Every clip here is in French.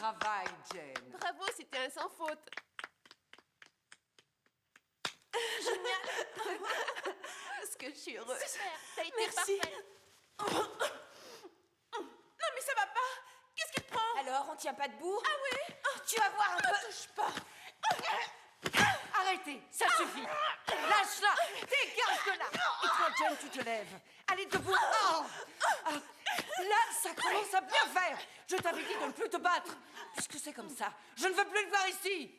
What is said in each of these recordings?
travail, Jen. Bravo, c'était un sans faute. Est-ce que je suis heureuse? Super, t'as été Merci. parfaite. Non, mais ça va pas. Qu'est-ce qui te prend? Alors, on tient pas debout? Ah oui? Tu vas voir un peu. Touche pas. Arrêtez, ça suffit. Lâche-la, dégage de là. Et toi, Jen, tu te lèves. Allez, debout. Oh. Ah, là, ça commence à bien faire. Je t'avais dit de ne plus te battre. Puisque c'est comme ça, je ne veux plus le voir ici.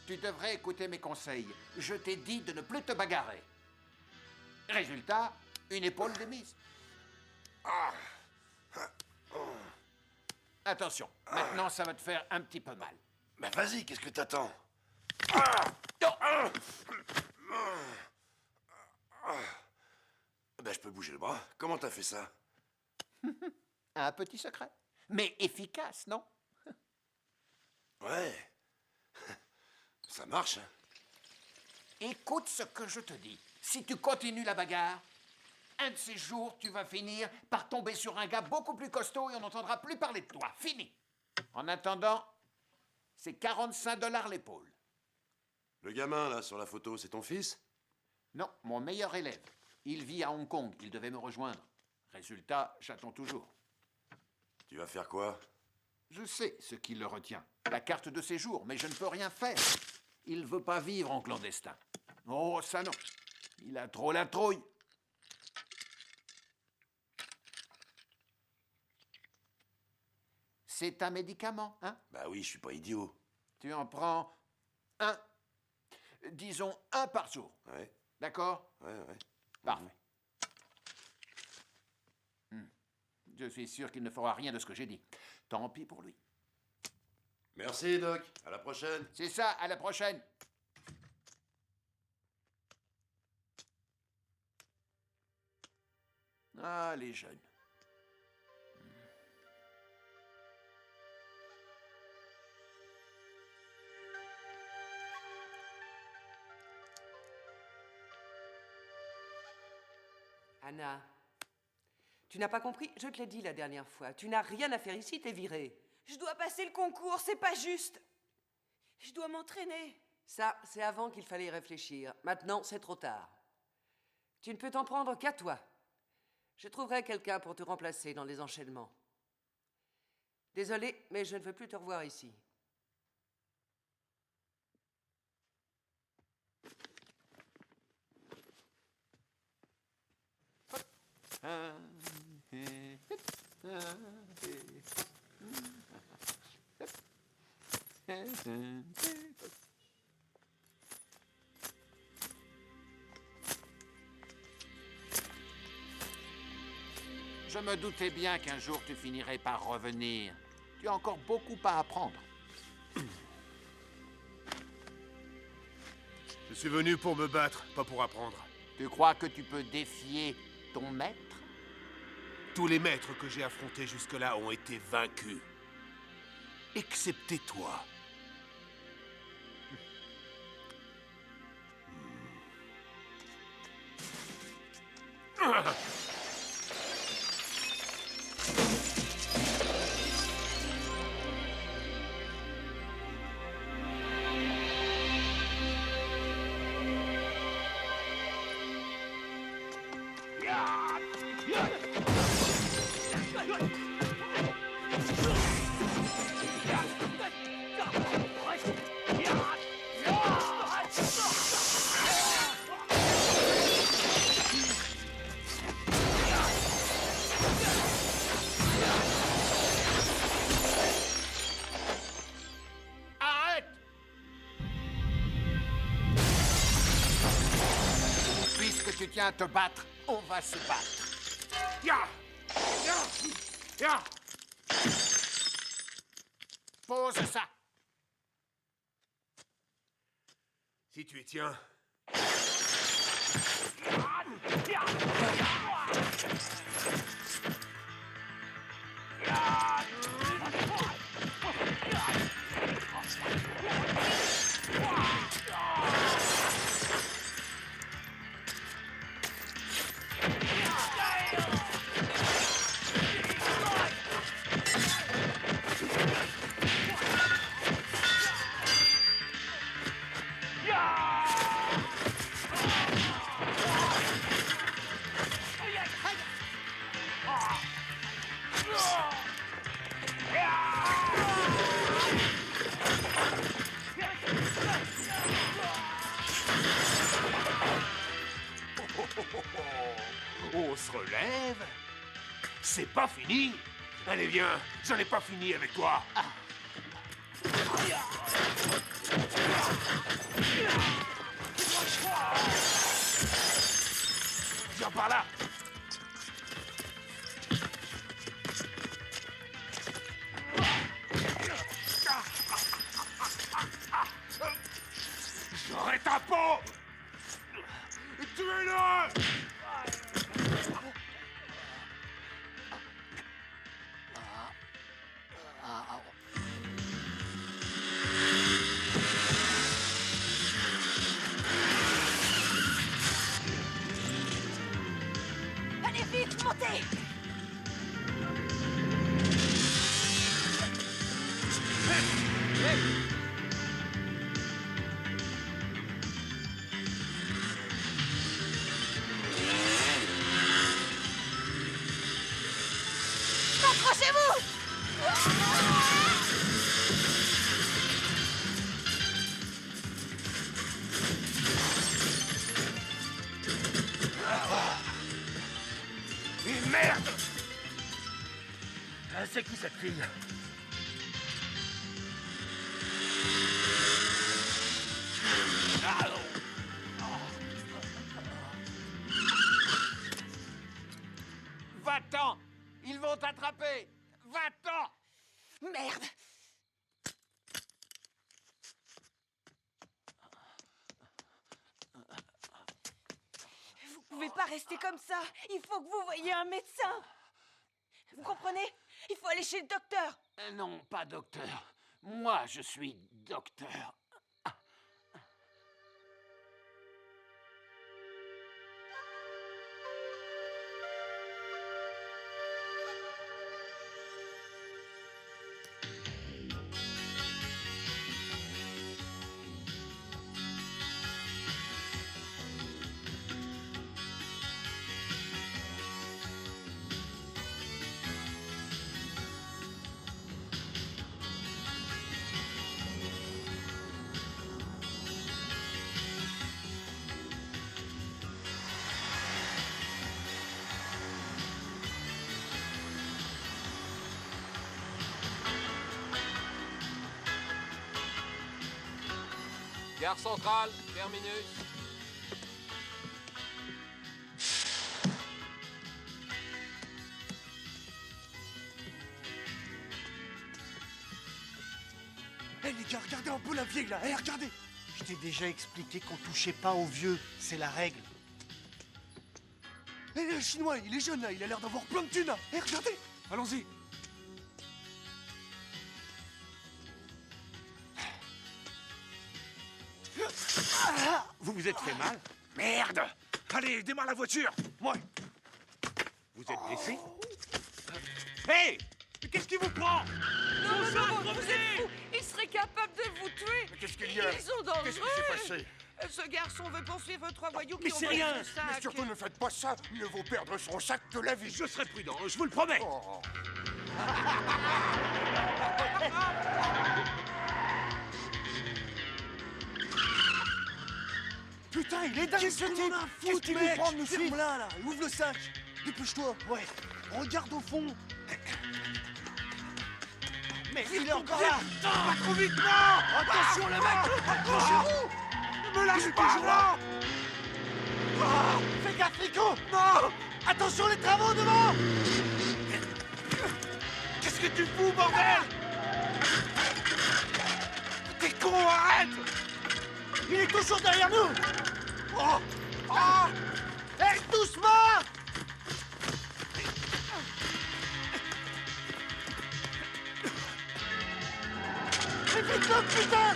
Tu devrais écouter mes conseils. Je t'ai dit de ne plus te bagarrer. Résultat, une épaule démise. Attention, maintenant ça va te faire un petit peu mal. Bah vas-y, qu'est-ce que t'attends? Bah je peux bouger le bras. Comment t'as fait ça? Un petit secret. Mais efficace, non? Ouais. Ça marche, hein? Écoute ce que je te dis. Si tu continues la bagarre, un de ces jours, tu vas finir par tomber sur un gars beaucoup plus costaud et on n'entendra plus parler de toi. Fini. En attendant, c'est 45 $ l'épaule. Le gamin, là, sur la photo, c'est ton fils? Non, mon meilleur élève. Il vit à Hong Kong. Il devait me rejoindre. Résultat, j'attends toujours. Tu vas faire quoi? Je sais ce qui le retient. La carte de séjour, mais je ne peux rien faire. Il veut pas vivre en clandestin. Oh, ça non. Il a trop la trouille. C'est un médicament, hein? Bah oui, je suis pas idiot. Tu en prends un. Disons un par jour. Ouais, D'accord? ouais. Parfait. Je suis sûr qu'il ne fera rien de ce que j'ai dit. Tant pis pour lui. Merci, Doc. À la prochaine. C'est ça, à la prochaine. Ah, les jeunes. Anna, tu n'as pas compris? Je te l'ai dit la dernière fois. Tu n'as rien à faire ici, t'es virée. Je dois passer le concours, c'est pas juste. Je dois m'entraîner. Ça, c'est avant qu'il fallait y réfléchir. Maintenant, c'est trop tard. Tu ne peux t'en prendre qu'à toi. Je trouverai quelqu'un pour te remplacer dans les enchaînements. Désolé, mais je ne veux plus te revoir ici. Je me doutais bien qu'un jour tu finirais par revenir. Tu as encore beaucoup à apprendre. Je suis venu pour me battre, pas pour apprendre. Tu crois que tu peux défier ton maître? Tous les maîtres que j'ai affrontés jusque-là ont été vaincus. Excepté toi. Arrête! Puisque tu tiens à te battre, on va se battre. Ya! Ya! Ya! Pose ça. Si tu y tiens. On se relève. C'est pas fini. Allez, viens, j'en ai pas fini avec toi. Viens par là. J'aurai ta peau. Tuez-le. Allez vite, montez! Accrochez-vous! Et merde! C'est qui cette fille? Va-t'en! Ils vont t'attraper! Va-t'en! Merde! Vous pouvez pas rester comme ça. Il faut que vous voyiez un médecin. Vous comprenez? Il faut aller chez le docteur. Non, pas docteur. Moi, je suis docteur. Gare centrale, terminus. Eh les gars, regardez un peu la vieille là, regardez. Je t'ai déjà expliqué qu'on touchait pas aux vieux, c'est la règle. Eh le chinois, il est jeune là, il a l'air d'avoir plein de thunes là. Regardez. Allons-y. Vous vous êtes fait mal? Merde! Allez, démarre la voiture! Moi! Vous êtes blessé? Hé! Qu'est-ce qui vous prend? Non, vous êtes fous. Ils seraient capables de vous tuer. Mais qu'est-ce qu'il y a? Ils sont dangereux. Qu'est-ce qui s'est passé? Ce garçon veut poursuivre 3 voyous Mais qui ont c'est volé rien! son sac. Mais surtout ne faites pas ça! Mieux vaut perdre son sac que la vie! Je serai prudent, je vous le promets! Putain, il est dingue ce type. Qu'est-ce qu'il nous prend de nous suivre là? Ouvre le sac. Dépêche-toi. Ouais. Regarde au fond. Mais il est encore là. Pas trop vite, non! Attention les mecs. Accrochez-vous. Ne me lâche pas, là! Fais gaffe, Rico. Non. Attention les travaux devant. Qu'est-ce que tu fous, bordel? T'es con, arrête! Il est toujours derrière nous. Oh! Oh! Hé, doucement! Mais vite-le, putain!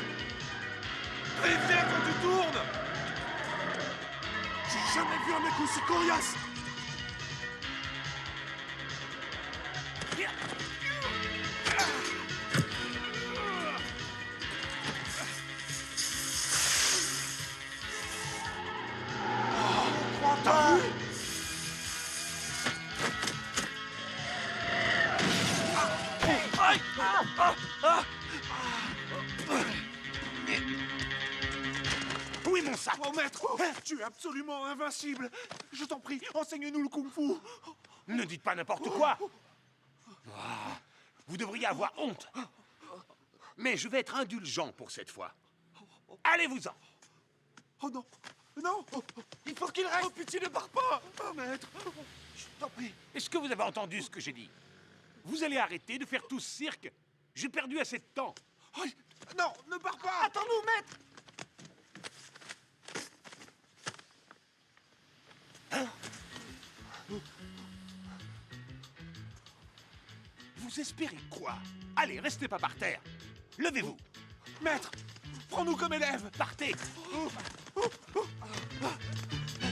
Préviens quand tu tournes! J'ai jamais vu un mec aussi coriace! T'as vu? Oui, mon sac! Oh, maître! Tu es absolument invincible! Je t'en prie, enseigne-nous le kung-fu! Ne dites pas n'importe quoi! Ah, vous devriez avoir honte. Mais je vais être indulgent pour cette fois. Allez-vous-en! Oh non! Non! Il faut qu'il reste! Oh, pitié, ne pars pas! Oh, maître! Je t'en prie! Est-ce que vous avez entendu ce que j'ai dit? Vous allez arrêter de faire tout ce cirque? J'ai perdu assez de temps. Oh, non, ne pars pas! Attends-nous, maître! Vous espérez quoi? Allez, restez pas par terre. Levez-vous. Maître! Prends-nous comme élèves! Partez.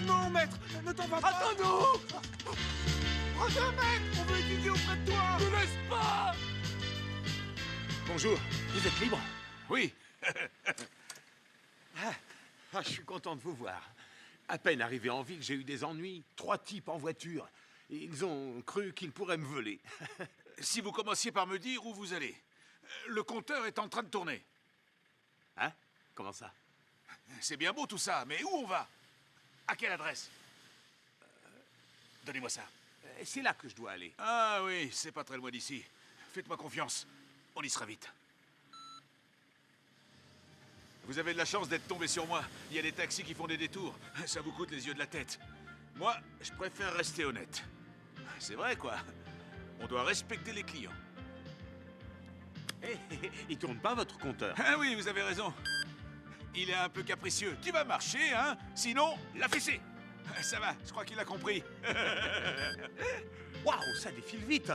Non, maître! Ne t'en va pas! Attends-nous! Reviens, maître! On veut étudier auprès de toi! Ne laisse pas! Bonjour. Vous êtes libre? Oui. Je suis content de vous voir. À peine arrivé en ville, j'ai eu des ennuis. 3 types en voiture. Ils ont cru qu'ils pourraient me voler. Si vous commenciez par me dire où vous allez. Le compteur est en train de tourner. Hein? Comment ça? C'est bien beau tout ça, mais où on va? À quelle adresse? Donnez-moi ça. C'est là que je dois aller. Ah oui, c'est pas très loin d'ici. Faites-moi confiance. On y sera vite. Vous avez de la chance d'être tombé sur moi. Il y a des taxis qui font des détours. Ça vous coûte les yeux de la tête. Moi, je préfère rester honnête. C'est vrai, quoi. On doit respecter les clients. Il tourne pas votre compteur. Ah oui, vous avez raison. Il est un peu capricieux. Tu vas marcher, hein? Sinon, la fessée. Ça va, je crois qu'il a compris. Waouh, ça défile vite.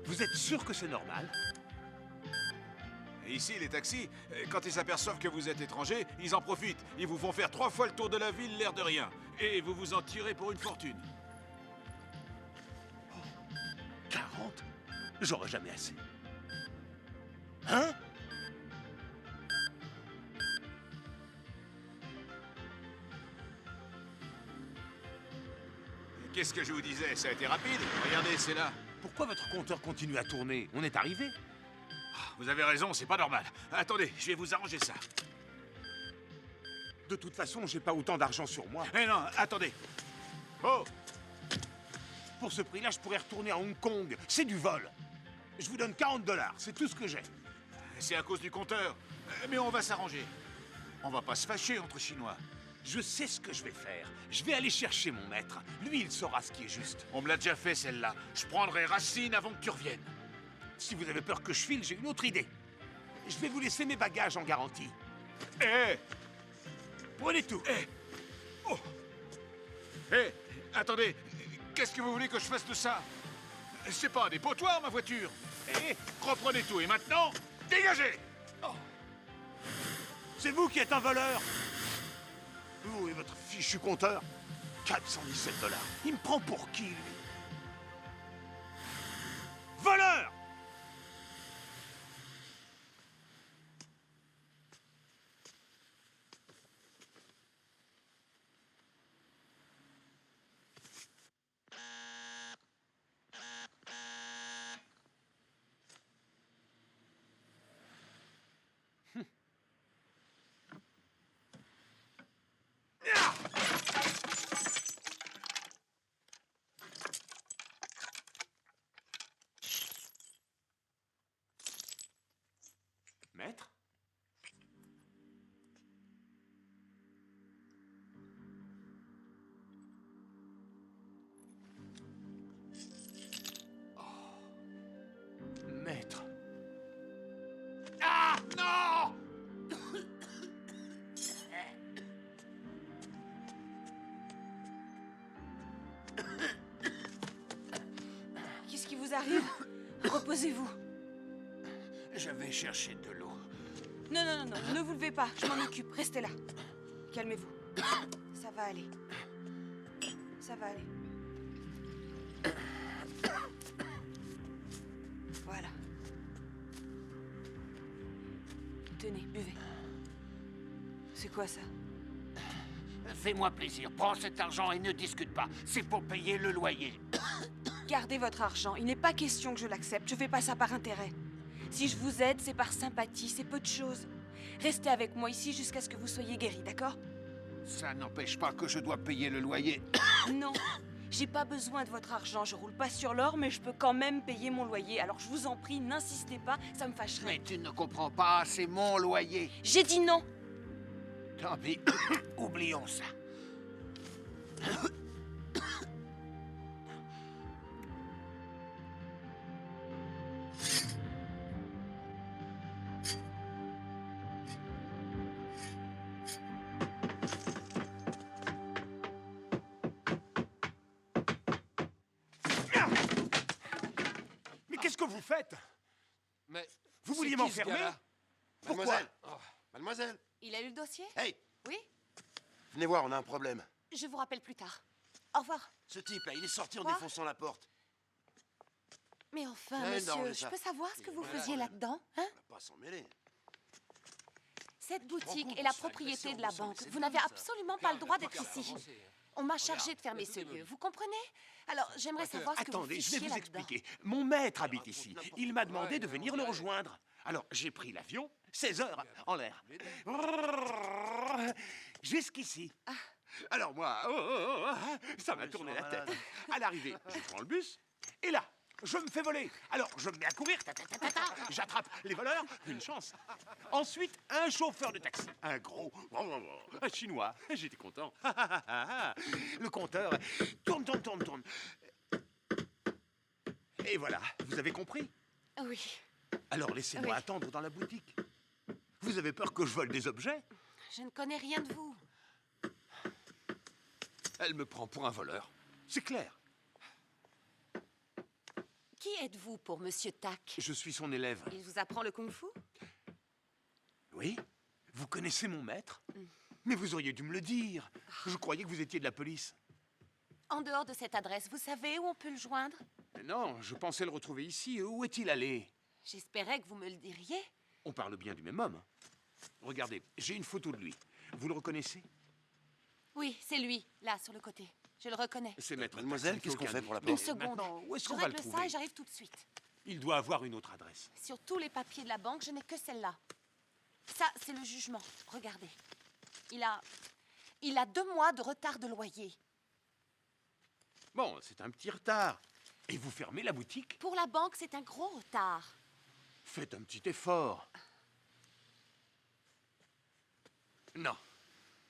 Vous êtes sûr que c'est normal? Et ici, les taxis, quand ils s'aperçoivent que vous êtes étranger, ils en profitent. Ils vous font faire 3 fois le tour de la ville, l'air de rien. Et vous vous en tirez pour une fortune. 40? J'aurais jamais assez. Hein? Qu'est-ce que je vous disais? Ça a été rapide. Regardez, c'est là. Pourquoi votre compteur continue à tourner? On est arrivé. Vous avez raison, c'est pas normal. Attendez, je vais vous arranger ça. De toute façon, j'ai pas autant d'argent sur moi. Eh non, attendez. Oh! Pour ce prix-là, je pourrais retourner à Hong Kong. C'est du vol. Je vous donne 40 $, c'est tout ce que j'ai. C'est à cause du compteur. Mais on va s'arranger. On va pas se fâcher entre Chinois. Je sais ce que je vais faire. Je vais aller chercher mon maître. Lui, il saura ce qui est juste. On me l'a déjà fait, celle-là. Je prendrai racine avant que tu reviennes. Si vous avez peur que je file, j'ai une autre idée. Je vais vous laisser mes bagages en garantie. Eh! Prenez tout. Eh! Attendez! Qu'est-ce que vous voulez que je fasse de ça? C'est pas un dépotoir, ma voiture! Eh, Reprenez tout et maintenant, dégagez! c'est vous qui êtes un voleur. Vous et votre fichu compteur. 417 $. Il me prend pour qui, lui? Voleur! Maître? Maître. Ah! Non! j'arrive. Reposez-vous. Je vais chercher de l'eau. Non, non, non, non, ne vous levez pas, je m'en occupe, restez là. Calmez-vous. Ça va aller. Ça va aller. Voilà. Tenez, buvez. C'est quoi ça? Fais-moi plaisir, prends cet argent et ne discute pas. C'est pour payer le loyer. Gardez votre argent, il n'est pas question que je l'accepte, je fais pas ça par intérêt. Si je vous aide, c'est par sympathie, c'est peu de choses. Restez avec moi ici jusqu'à ce que vous soyez guéri, d'accord? Ça n'empêche pas que je dois payer le loyer. Non, j'ai pas besoin de votre argent, je roule pas sur l'or, mais je peux quand même payer mon loyer. Alors je vous en prie, n'insistez pas, ça me fâcherait. Mais tu ne comprends pas, c'est mon loyer. J'ai dit non. Tant pis, oublions ça. Mais qu'est-ce que vous faites? Mais Vous c'est vouliez qui, ce m'enfermer? gars-là Pourquoi? Mademoiselle Mademoiselle Il a eu le dossier? Hey Oui? Venez voir, on a un problème. Je vous rappelle plus tard. Au revoir. Ce type, là, il est sorti en Quoi défonçant la porte. Mais enfin, Ouais, non, monsieur, mais je ça- peux savoir ce que vous Voilà, faisiez voilà. là-dedans, hein? On va pas s'en mêler. Cette boutique compte, est la c'est propriété agressant, de la vous savez, banque. c'est Vous n'avez dingue, ça. absolument pas le droit d'être ici. On m'a chargé de fermer ce lieu, vous comprenez? Alors, j'aimerais savoir ce que vous Attendez, je vais fichiez vous là-dedans. expliquer. Mon maître habite ici. Il m'a demandé de venir le rejoindre. Alors, j'ai pris l'avion, 16 heures en l'air. Jusqu'ici. Alors moi, ça m'a tourné la tête. À l'arrivée, je prends le bus, et là, je me fais voler. Alors, je me mets à courir, j'attrape les voleurs, une chance. Ensuite, un chauffeur de taxi, un gros, un chinois, j'étais content. Le compteur tourne. Et voilà, vous avez compris? Oui, Alors laissez-moi Oui. attendre dans la boutique. Vous avez peur que je vole des objets? je ne connais rien de vous. Elle me prend pour un voleur. C'est clair. Qui êtes-vous pour Monsieur Tak? Je suis son élève. Il vous apprend le kung-fu? Oui? Vous connaissez mon maître? Mais vous auriez dû me le dire. Je croyais que vous étiez de la police. En dehors de cette adresse, vous savez où on peut le joindre? Mais non, je pensais le retrouver ici. Où est-il allé? J'espérais que vous me le diriez. On parle bien du même homme. Regardez, j'ai une photo de lui. Vous le reconnaissez? Oui, c'est lui, là, sur le côté. Je le reconnais. C'est maître. Mademoiselle, Taxi, qu'est-ce qu'on aucun fait pour la doute. Une porte? seconde. Maintenant, où est-ce Je qu'on va le règle ça trouver? et j'arrive tout de suite. Il doit avoir une autre adresse. Sur tous les papiers de la banque, je n'ai que celle-là. Ça, c'est le jugement. Regardez. Il a 2 mois de retard de loyer. Bon, c'est un petit retard. Et vous fermez la boutique? Pour la banque, c'est un gros retard. Faites un petit effort. Non,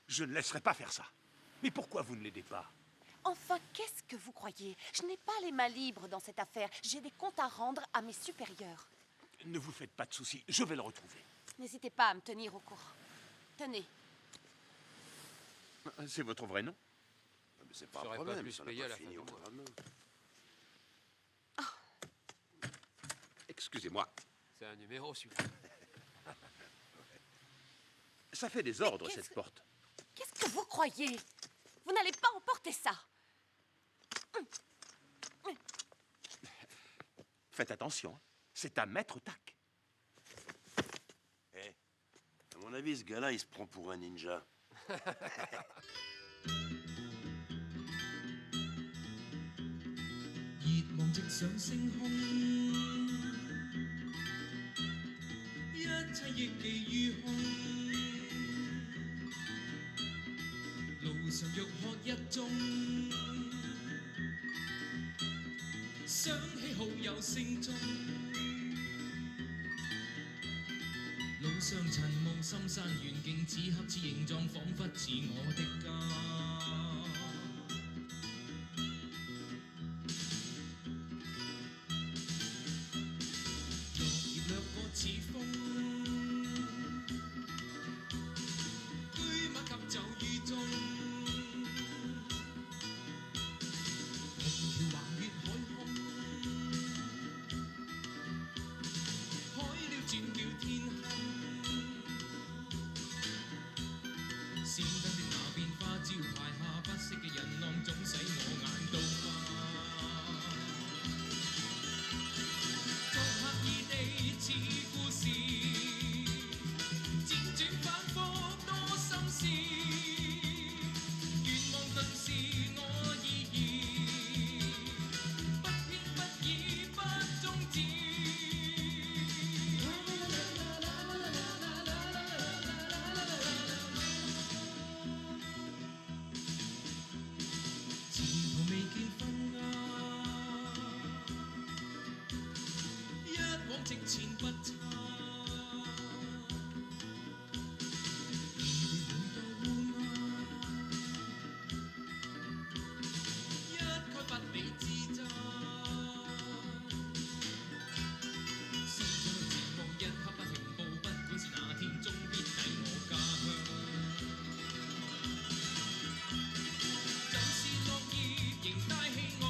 je ne laisserai pas faire ça. Mais pourquoi vous ne l'aidez pas? Enfin, qu'est-ce que vous croyez? Je n'ai pas les mains libres dans cette affaire. J'ai des comptes à rendre à mes supérieurs. Ne vous faites pas de soucis, je vais le retrouver. N'hésitez pas à me tenir au courant. Tenez. C'est votre vrai nom? Ah, mais c'est pas un J'aurais pas problème, pu ça se n'a payer pas à la fini fin au du bout mois. d'un moment. Excusez-moi, C'est un numéro, celui-là. ça fait des ordres, qu'est-ce cette que- porte. Qu'est-ce que vous croyez? Vous n'allez pas emporter ça. Faites attention, c'est un maître tac. Eh, à mon avis, ce gars-là, il se prend pour un ninja. 熱望直上星空，一切亦寄於空。路上欲喝一盅，想起好友聲中。路上塵霧深山遠景，此刻此形狀，彷彿似我的家。落葉掠過似風，居馬及就於中。虹橋橫越海空，往直前不差。你們許多烏鴉，一概不理自責。心中的絕望一刻不停步，不管是哪天，終必抵我家鄉。就是落葉仍帶氣傲，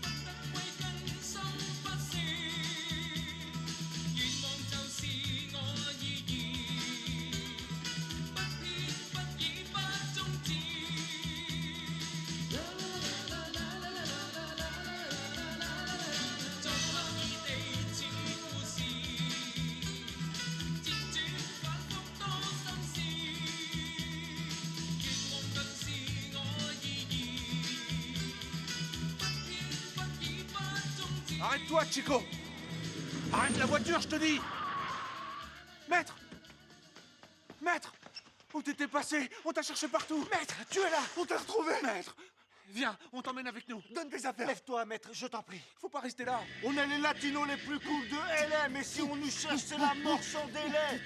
不得歸根心不息。願望就是我意義，不偏不倚不終止。作刻意地似故事，輾轉反覆多心思。願望更是我意義，不偏不倚不終止。Arrête-toi, Chico! Arrête la voiture, je te dis! Maître! Maître! Où t'étais passé? On t'a cherché partout! Maître, tu es là. On t'a retrouvé. Maître! Viens, on t'emmène avec nous. Donne tes affaires. Lève-toi, maître, je t'en prie. Faut pas rester là. On est les latinos les plus cool de LM, et si on nous cherche, c'est la mort sans délai.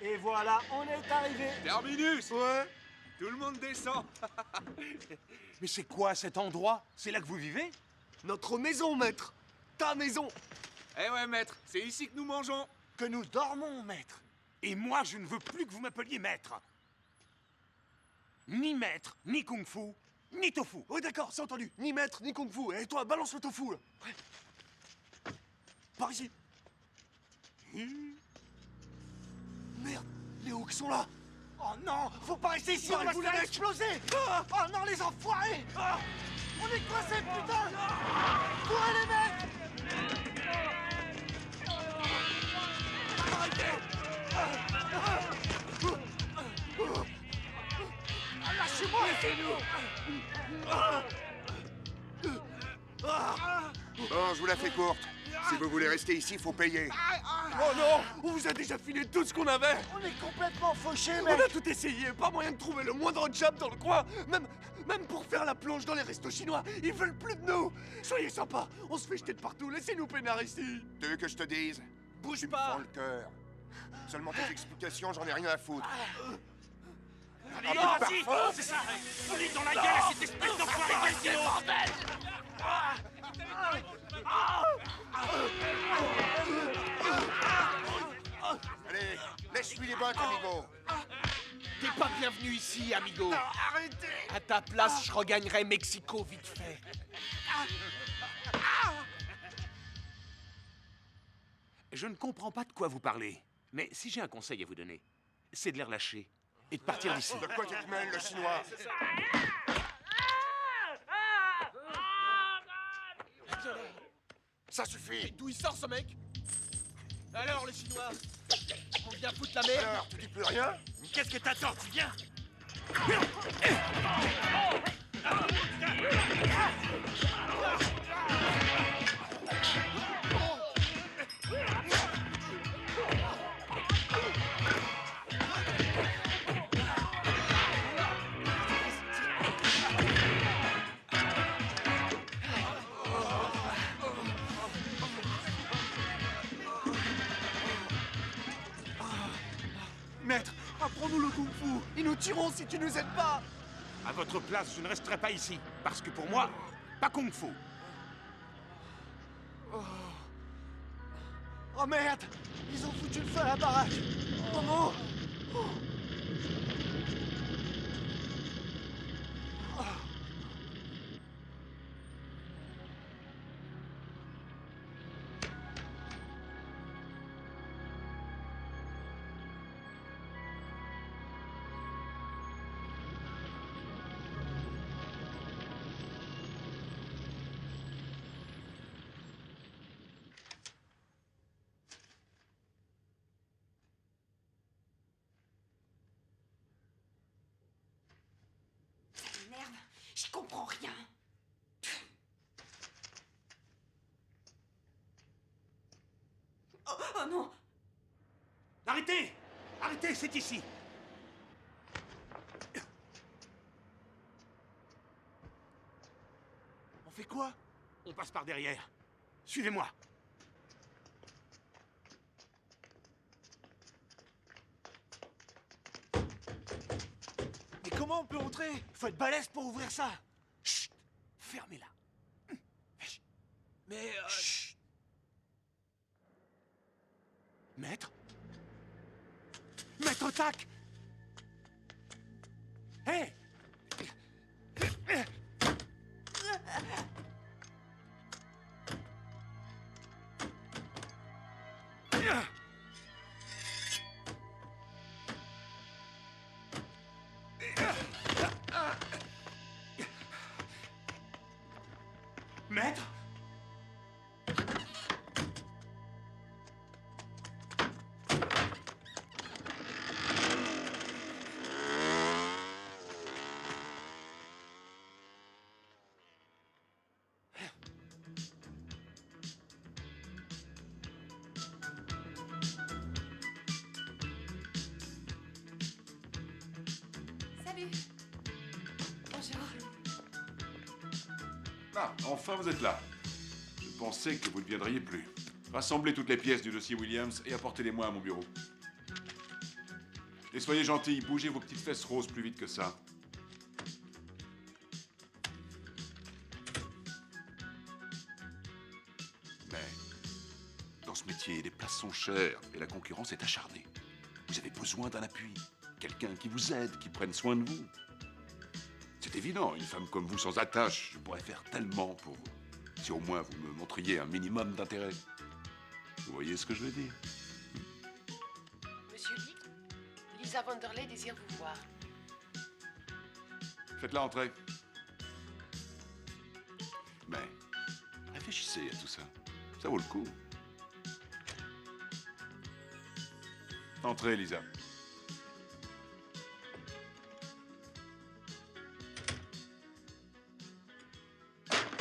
Et voilà, on est arrivé. Terminus! Ouais. Tout le monde descend. Mais c'est quoi cet endroit? C'est là que vous vivez? Notre maison, maître. Ta maison. Eh ouais, maître, c'est ici que nous mangeons. Que nous dormons, maître. Et moi, je ne veux plus que vous m'appeliez maître. Ni maître, ni kung-fu, ni tofu. Oui, d'accord, c'est entendu. Ni maître, ni kung fu. Et toi, balance le tofu, là. Ouais. Par ici. Merde, les hooks sont là. Oh non, faut pas rester ici, on va se faire exploser. Oh non, les enfoirés. On est coincés, putain. Courez, les mecs. Arrêtez. Lâchez-moi, laissez-nous. Bon, je vous la fais courte. Si vous voulez rester ici, faut payer. Oh non, on vous a déjà filé tout ce qu'on avait. On est complètement fauchés, mec. On a tout essayé, pas moyen de trouver le moindre job dans le coin. Même pour faire la plonge dans les restos chinois, ils veulent plus de nous. Soyez sympas, on se fait jeter de partout, laissez-nous peinard ici. Tu veux que je te dise? Bouge Tu me pas. fends le cœur. Seulement tes explications, j'en ai rien à foutre. Allez, vas-y! C'est ça! Allez dans la gueule à cette espèce d'enfoiré d'Altino! Allez, lèche-lui les bottes, amigo. T'es pas bienvenu ici, amigo. Arrêtez. À ta place, je regagnerai Mexico vite fait. Je ne comprends pas de quoi vous parlez. Mais si j'ai un conseil à vous donner, c'est de les relâcher et de partir d'ici. De quoi tu te mêles, le chinois? Ça suffit. D'où il sort, ce mec? Alors, les Chinois, on vient foutre la merde? Alors, tu dis plus rien? Qu'est-ce que t'attends? Tu viens? Maître, apprends-nous le kung-fu. Ils nous tueront si tu nous aides pas. À votre place, je ne resterai pas ici. Parce que pour moi, pas kung-fu. Oh merde, ils ont foutu le feu à la baraque. Oh non. J'y comprends rien. Oh non. Arrêtez! Arrêtez, c'est ici! fait quoi? On passe par derrière. Suivez-moi. Mais comment on peut entrer? Faut être balèze pour ouvrir ça. Chut! Fermez-la. Mais... Chut! Maître? Maître Tac! Hé! Maître? Salut. Bonjour. Ah, enfin vous êtes là. Je pensais que vous ne viendriez plus. Rassemblez toutes les pièces du dossier Williams et apportez-les-moi à mon bureau. Et soyez gentils, bougez vos petites fesses roses plus vite que ça. Mais dans ce métier, les places sont chères et la concurrence est acharnée. Vous avez besoin d'un appui, quelqu'un qui vous aide, qui prenne soin de vous. C'est évident, une femme comme vous sans attache, je pourrais faire tellement pour vous. Si au moins vous me montriez un minimum d'intérêt. Vous voyez ce que je veux dire? Monsieur Lee, Lisa Vanderley désire vous voir. Faites-la entrer. Mais réfléchissez à tout ça. Ça vaut le coup. Entrez, Lisa.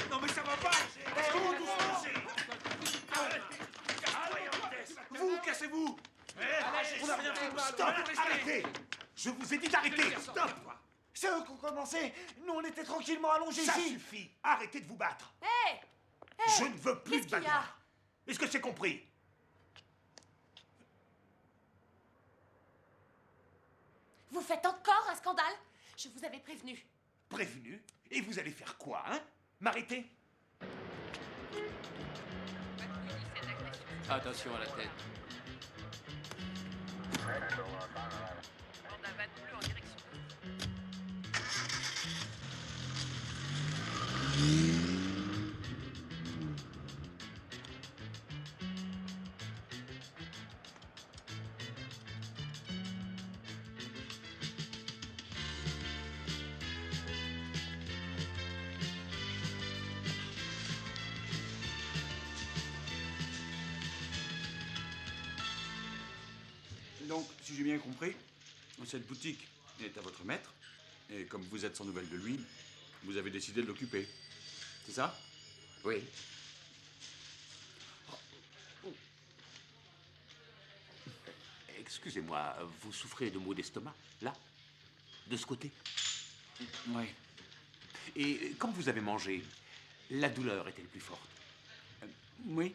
Non mais ça va pas! Comment doucement? Vous, cassez-vous! On n'a rien fait de mal. Stop! Arrêtez! Je vous ai dit d'arrêter! Stop! C'est eux qui ont commencé. Nous, on était tranquillement allongés Ça ici. suffit! Arrêtez de vous battre! Hé! Je ne veux plus de Qu'est-ce qu'il y a? bagarre! Est-ce que c'est compris? Vous faites encore un scandale? Je vous avais prévenu. Prévenu? Et vous allez faire quoi, hein? M'arrêter? Attention à la tête. Donc, si j'ai bien compris, cette boutique est à votre maître, et comme vous êtes sans nouvelles de lui, vous avez décidé de l'occuper. C'est ça? Oui. Excusez-moi, vous souffrez de maux d'estomac, là? De ce côté? Oui. Et quand vous avez mangé, la douleur est-elle plus forte? Oui.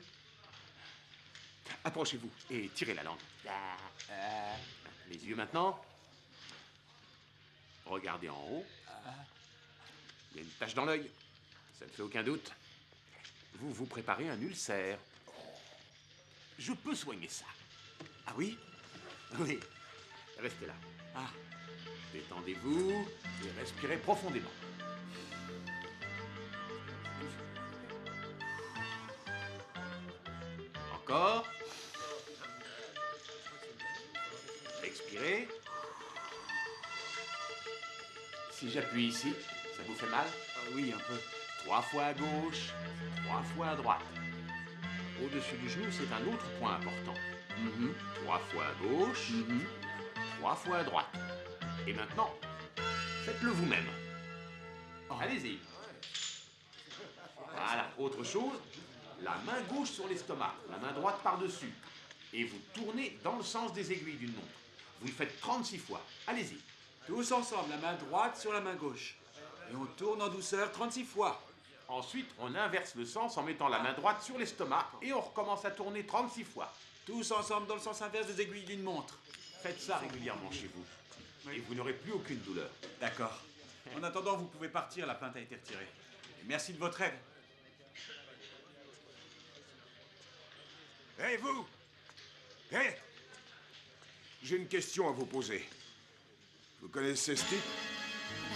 Approchez-vous et tirez la langue. Les yeux maintenant. Regardez en haut. Il y a une tache dans l'œil. Ça ne fait aucun doute. Vous vous préparez un ulcère. Je peux soigner ça. Ah oui? Oui. Restez là. Ah. Détendez-vous et respirez profondément. Encore. Expirez. Si j'appuie ici, ça vous fait mal? Oui, un peu. 3 fois à gauche, 3 fois à droite. Au-dessus du genou, c'est un autre point important. 3 fois à gauche, 3 fois à droite. Et maintenant, faites-le vous-même. Allez-y. Voilà, autre chose, la main gauche sur l'estomac, la main droite par-dessus. Et vous tournez dans le sens des aiguilles d'une montre. Vous le faites 36 fois. Allez-y. Tous ensemble, la main droite sur la main gauche. Et on tourne en douceur 36 fois. Ensuite, on inverse le sens en mettant la main droite sur l'estomac et on recommence à tourner 36 fois. Tous ensemble dans le sens inverse des aiguilles d'une montre. Faites ça régulièrement chez vous. Et vous n'aurez plus aucune douleur. D'accord. En attendant, vous pouvez partir, la plainte a été retirée. Et merci de votre aide. Hé, vous! Hé! J'ai une question à vous poser. Vous connaissez ce type?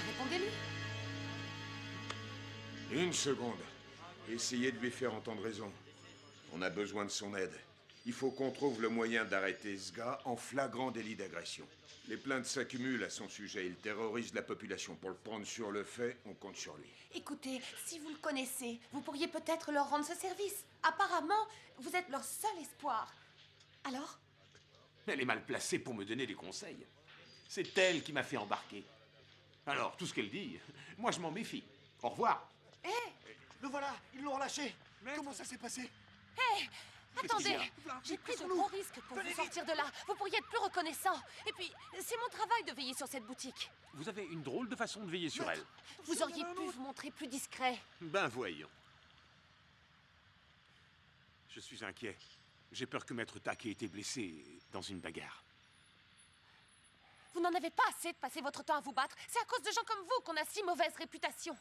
Répondez-lui. Une seconde. Essayez de lui faire entendre raison. On a besoin de son aide. Il faut qu'on trouve le moyen d'arrêter ce gars en flagrant délit d'agression. Les plaintes s'accumulent à son sujet. Il terrorise la population. Pour le prendre sur le fait, on compte sur lui. Écoutez, si vous le connaissez, vous pourriez peut-être leur rendre ce service. Apparemment, vous êtes leur seul espoir. Alors? Elle est mal placée pour me donner des conseils. C'est elle qui m'a fait embarquer. Alors, tout ce qu'elle dit, moi je m'en méfie. Au revoir. Hé! Le voilà, ils l'ont relâché. Comment ça s'est passé? Hé! Qu'est-ce Attendez! qu'il y a? J'ai pris de gros risques pour vous sortir de là. Vous pourriez être plus reconnaissant. Et puis, c'est mon travail de veiller sur cette boutique. Vous avez une drôle de façon de veiller sur elle. Vous auriez pu vous montrer plus discret. Ben voyons. Je suis inquiet. J'ai peur que Maître Tak ait été blessé dans une bagarre. Vous n'en avez pas assez de passer votre temps à vous battre. C'est à cause de gens comme vous qu'on a si mauvaise réputation.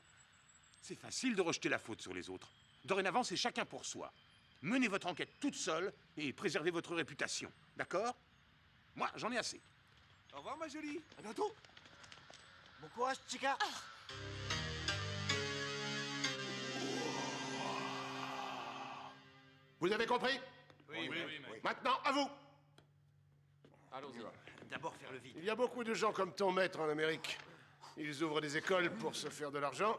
C'est facile de rejeter la faute sur les autres. Dorénavant, c'est chacun pour soi. Menez votre enquête toute seule et préservez votre réputation. D'accord? Moi, j'en ai assez. Au revoir, ma jolie. À bientôt. Bon courage, Chica. Vous avez compris? Oui. Maintenant, à vous! Allons-y. D'abord faire le vide. Il y a beaucoup de gens comme ton maître en Amérique. Ils ouvrent des écoles pour se faire de l'argent.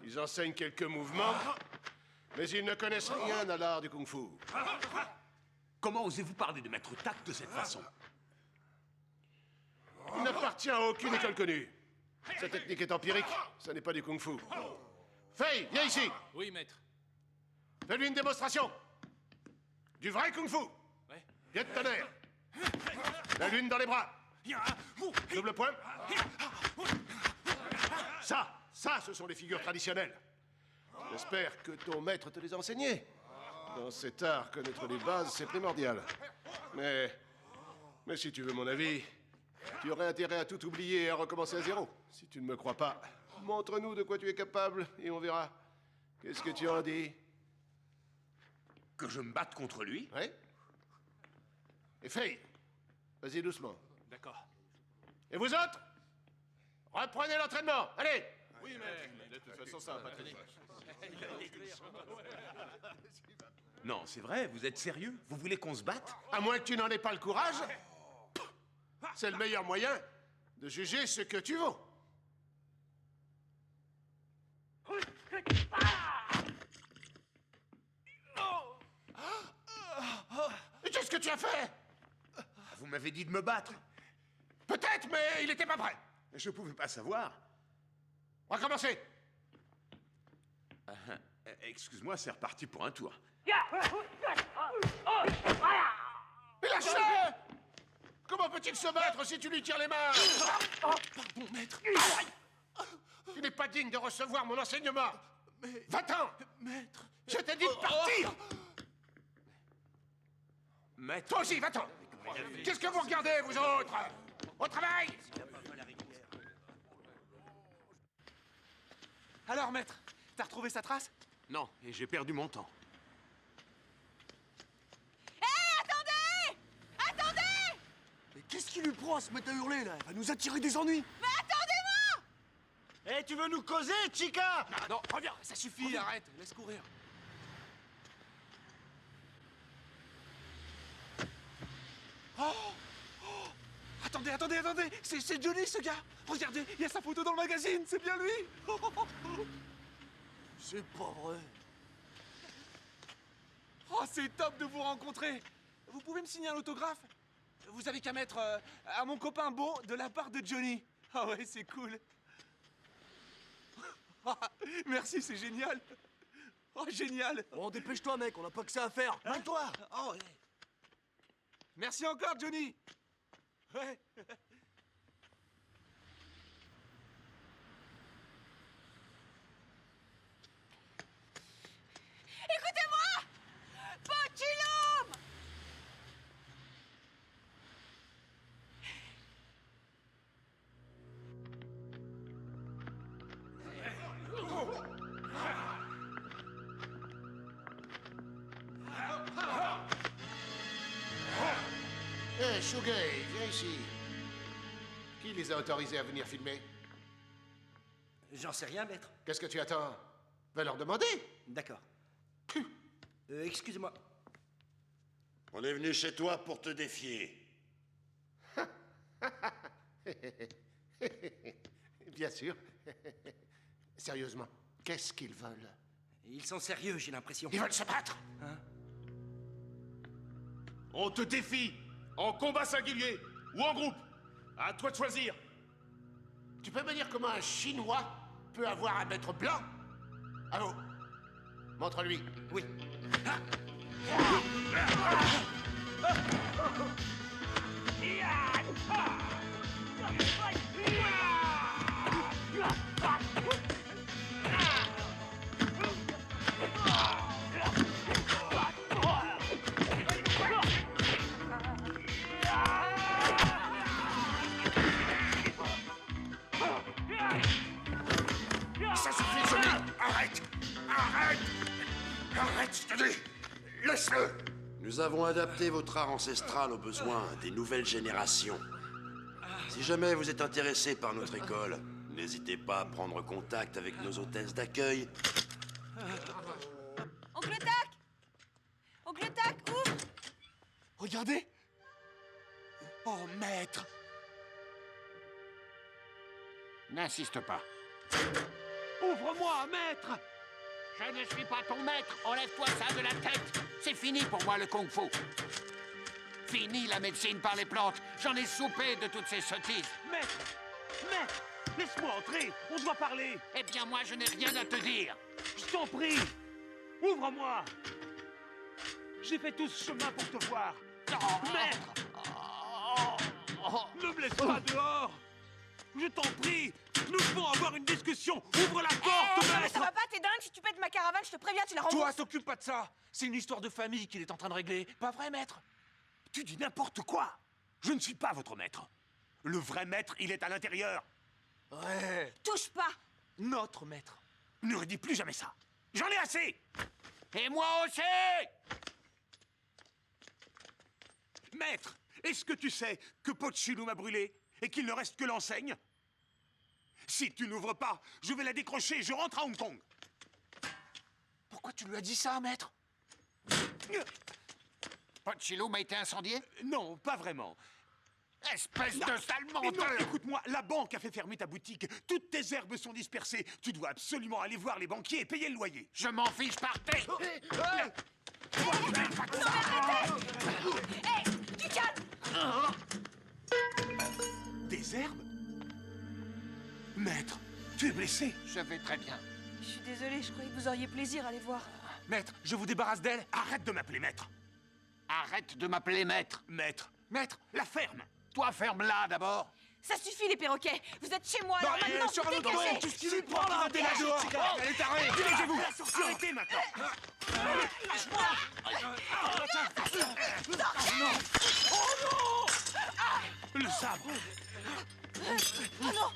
Ils enseignent quelques mouvements. Mais ils ne connaissent rien à l'art du kung-fu. Comment osez-vous parler de Maître Tak de cette façon? Il n'appartient à aucune école connue. Sa technique est empirique, ça n'est pas du kung-fu. Fei, viens ici. Oui, maître. Fais-lui une démonstration. Du vrai kung-fu. Pied de tonnerre. La lune dans les bras. Double point. Ça, ce sont les figures traditionnelles. J'espère que ton maître te les a enseignées. Dans cet art, connaître les bases, c'est primordial. Mais si tu veux mon avis, tu aurais intérêt à tout oublier et à recommencer à zéro. Si tu ne me crois pas, montre-nous de quoi tu es capable et on verra. Qu'est-ce que tu en dis? Que je me batte contre lui? Oui. Et Fei, vas-y doucement. D'accord. Et vous autres? Reprenez l'entraînement, allez! Oui, maître. De toute façon, ça va pas tenir. Non, c'est vrai, vous êtes sérieux? Vous voulez qu'on se batte? À moins que tu n'en aies pas le courage, c'est le meilleur moyen de juger ce que tu vaux. Mais qu'est-ce que tu as fait? Vous m'avez dit de me battre. Peut-être, mais il n'était pas prêt. Je pouvais pas savoir. On va commencer. Excuse-moi, c'est reparti pour un tour. Mais lâche-le! Comment peut-il se battre si tu lui tires les mains? Pardon, maître. Tu n'es pas digne de recevoir mon enseignement. Mais... Va-t'en! Maître... Je t'ai dit de partir! Maître... Toi aussi, va-t'en! Qu'est-ce que vous regardez, vous autres? Au travail! Alors, maître, t'as retrouvé sa trace? Non, et j'ai perdu mon temps. Mais qu'est-ce qui lui prend à se mettre à hurler, là? Elle va nous attirer des ennuis! Mais attendez-moi! Eh, tu veux nous causer, Chica? Non, reviens, ça suffit, arrête, laisse courir. Attendez, c'est Johnny, ce gars. Regardez, il y a sa photo dans le magazine, c'est bien lui. C'est pas vrai. Oh, c'est top de vous rencontrer. Vous pouvez me signer un autographe? Vous avez qu'à mettre à mon copain Bon de la part de Johnny. Ah ouais, c'est cool. Merci, c'est génial. Oh, génial. Bon, dépêche-toi, mec, on n'a pas que ça à faire. Mets-toi. Oh, ouais. Merci encore, Johnny. Ouais. Shugei, viens ici. Qui les a autorisés à venir filmer? J'en sais rien, maître. Qu'est-ce que tu attends? Va leur demander. D'accord. Excusez-moi. On est venu chez toi pour te défier. Bien sûr. Sérieusement, qu'est-ce qu'ils veulent? Ils sont sérieux, j'ai l'impression. Ils veulent se battre? Hein? On te défie, en combat singulier ou en groupe. À toi de choisir. Tu peux me dire comment un Chinois peut avoir un maître blanc? Allô? Montre-lui. Oui. Ça suffit, Johnny! Arrête! Arrête! Arrête, je te dis! Laisse-le! Nous avons adapté votre art ancestral aux besoins des nouvelles générations. Si jamais vous êtes intéressé par notre école, n'hésitez pas à prendre contact avec nos hôtesses d'accueil. Oncle Tac! Oncle Tac, ouvre! Regardez! Oh, maître! N'insiste pas. Ouvre-moi, maître! Je ne suis pas ton maître. Enlève-toi ça de la tête. C'est fini pour moi le kung-fu. Fini la médecine par les plantes. J'en ai soupé de toutes ces sottises. Maître! Maître! Laisse-moi entrer! On doit parler! Eh bien, moi, je n'ai rien à te dire. Je t'en prie! Ouvre-moi! J'ai fait tout ce chemin pour te voir! Maître! Ne me laisse pas dehors! Je t'en prie! Nous devons avoir une discussion! Ouvre la porte, Non, mais maître! ça va pas, t'es dingue? Si tu pètes ma caravane, je te préviens, tu la rembourses. Toi, t'occupe pas de ça. C'est une histoire de famille qu'il est en train de régler. Pas vrai, maître? Tu dis n'importe quoi! Je ne suis pas votre maître! Le vrai maître, il est à l'intérieur! Ouais! Touche pas! Notre maître! Ne redis plus jamais ça! J'en ai assez! Et moi aussi! Maître, est-ce que tu sais que Pochilou m'a brûlé et qu'il ne reste que l'enseigne? Si tu n'ouvres pas, je vais la décrocher et je rentre à Hong Kong. Pourquoi tu lui as dit ça, maître? Pochilou m'a été incendié? Non, pas vraiment. Espèce de sale Mais menteur! non, écoute-moi, la banque a fait fermer ta boutique. Toutes tes herbes sont dispersées. Tu dois absolument aller voir les banquiers et payer le loyer. Je m'en fiche, partez! Hé, tu calmes! Des herbes? Maître, tu es blessé? Je vais très bien. Je suis désolée, je croyais que vous auriez plaisir à les voir. Maître, je vous débarrasse d'elle. Arrête de m'appeler maître. Arrête de m'appeler maître. Maître, maître, la ferme. Toi, ferme-la d'abord. Ça suffit, les perroquets! Vous êtes chez moi, Non, alors maintenant, sur un vous autre dégagez! banc, qu'est-ce qu'il lui prend là? Arrêtez là dehors! Elle est tarée! Dégagez-vous! Arrêtez maintenant! Le sabre! Oh non!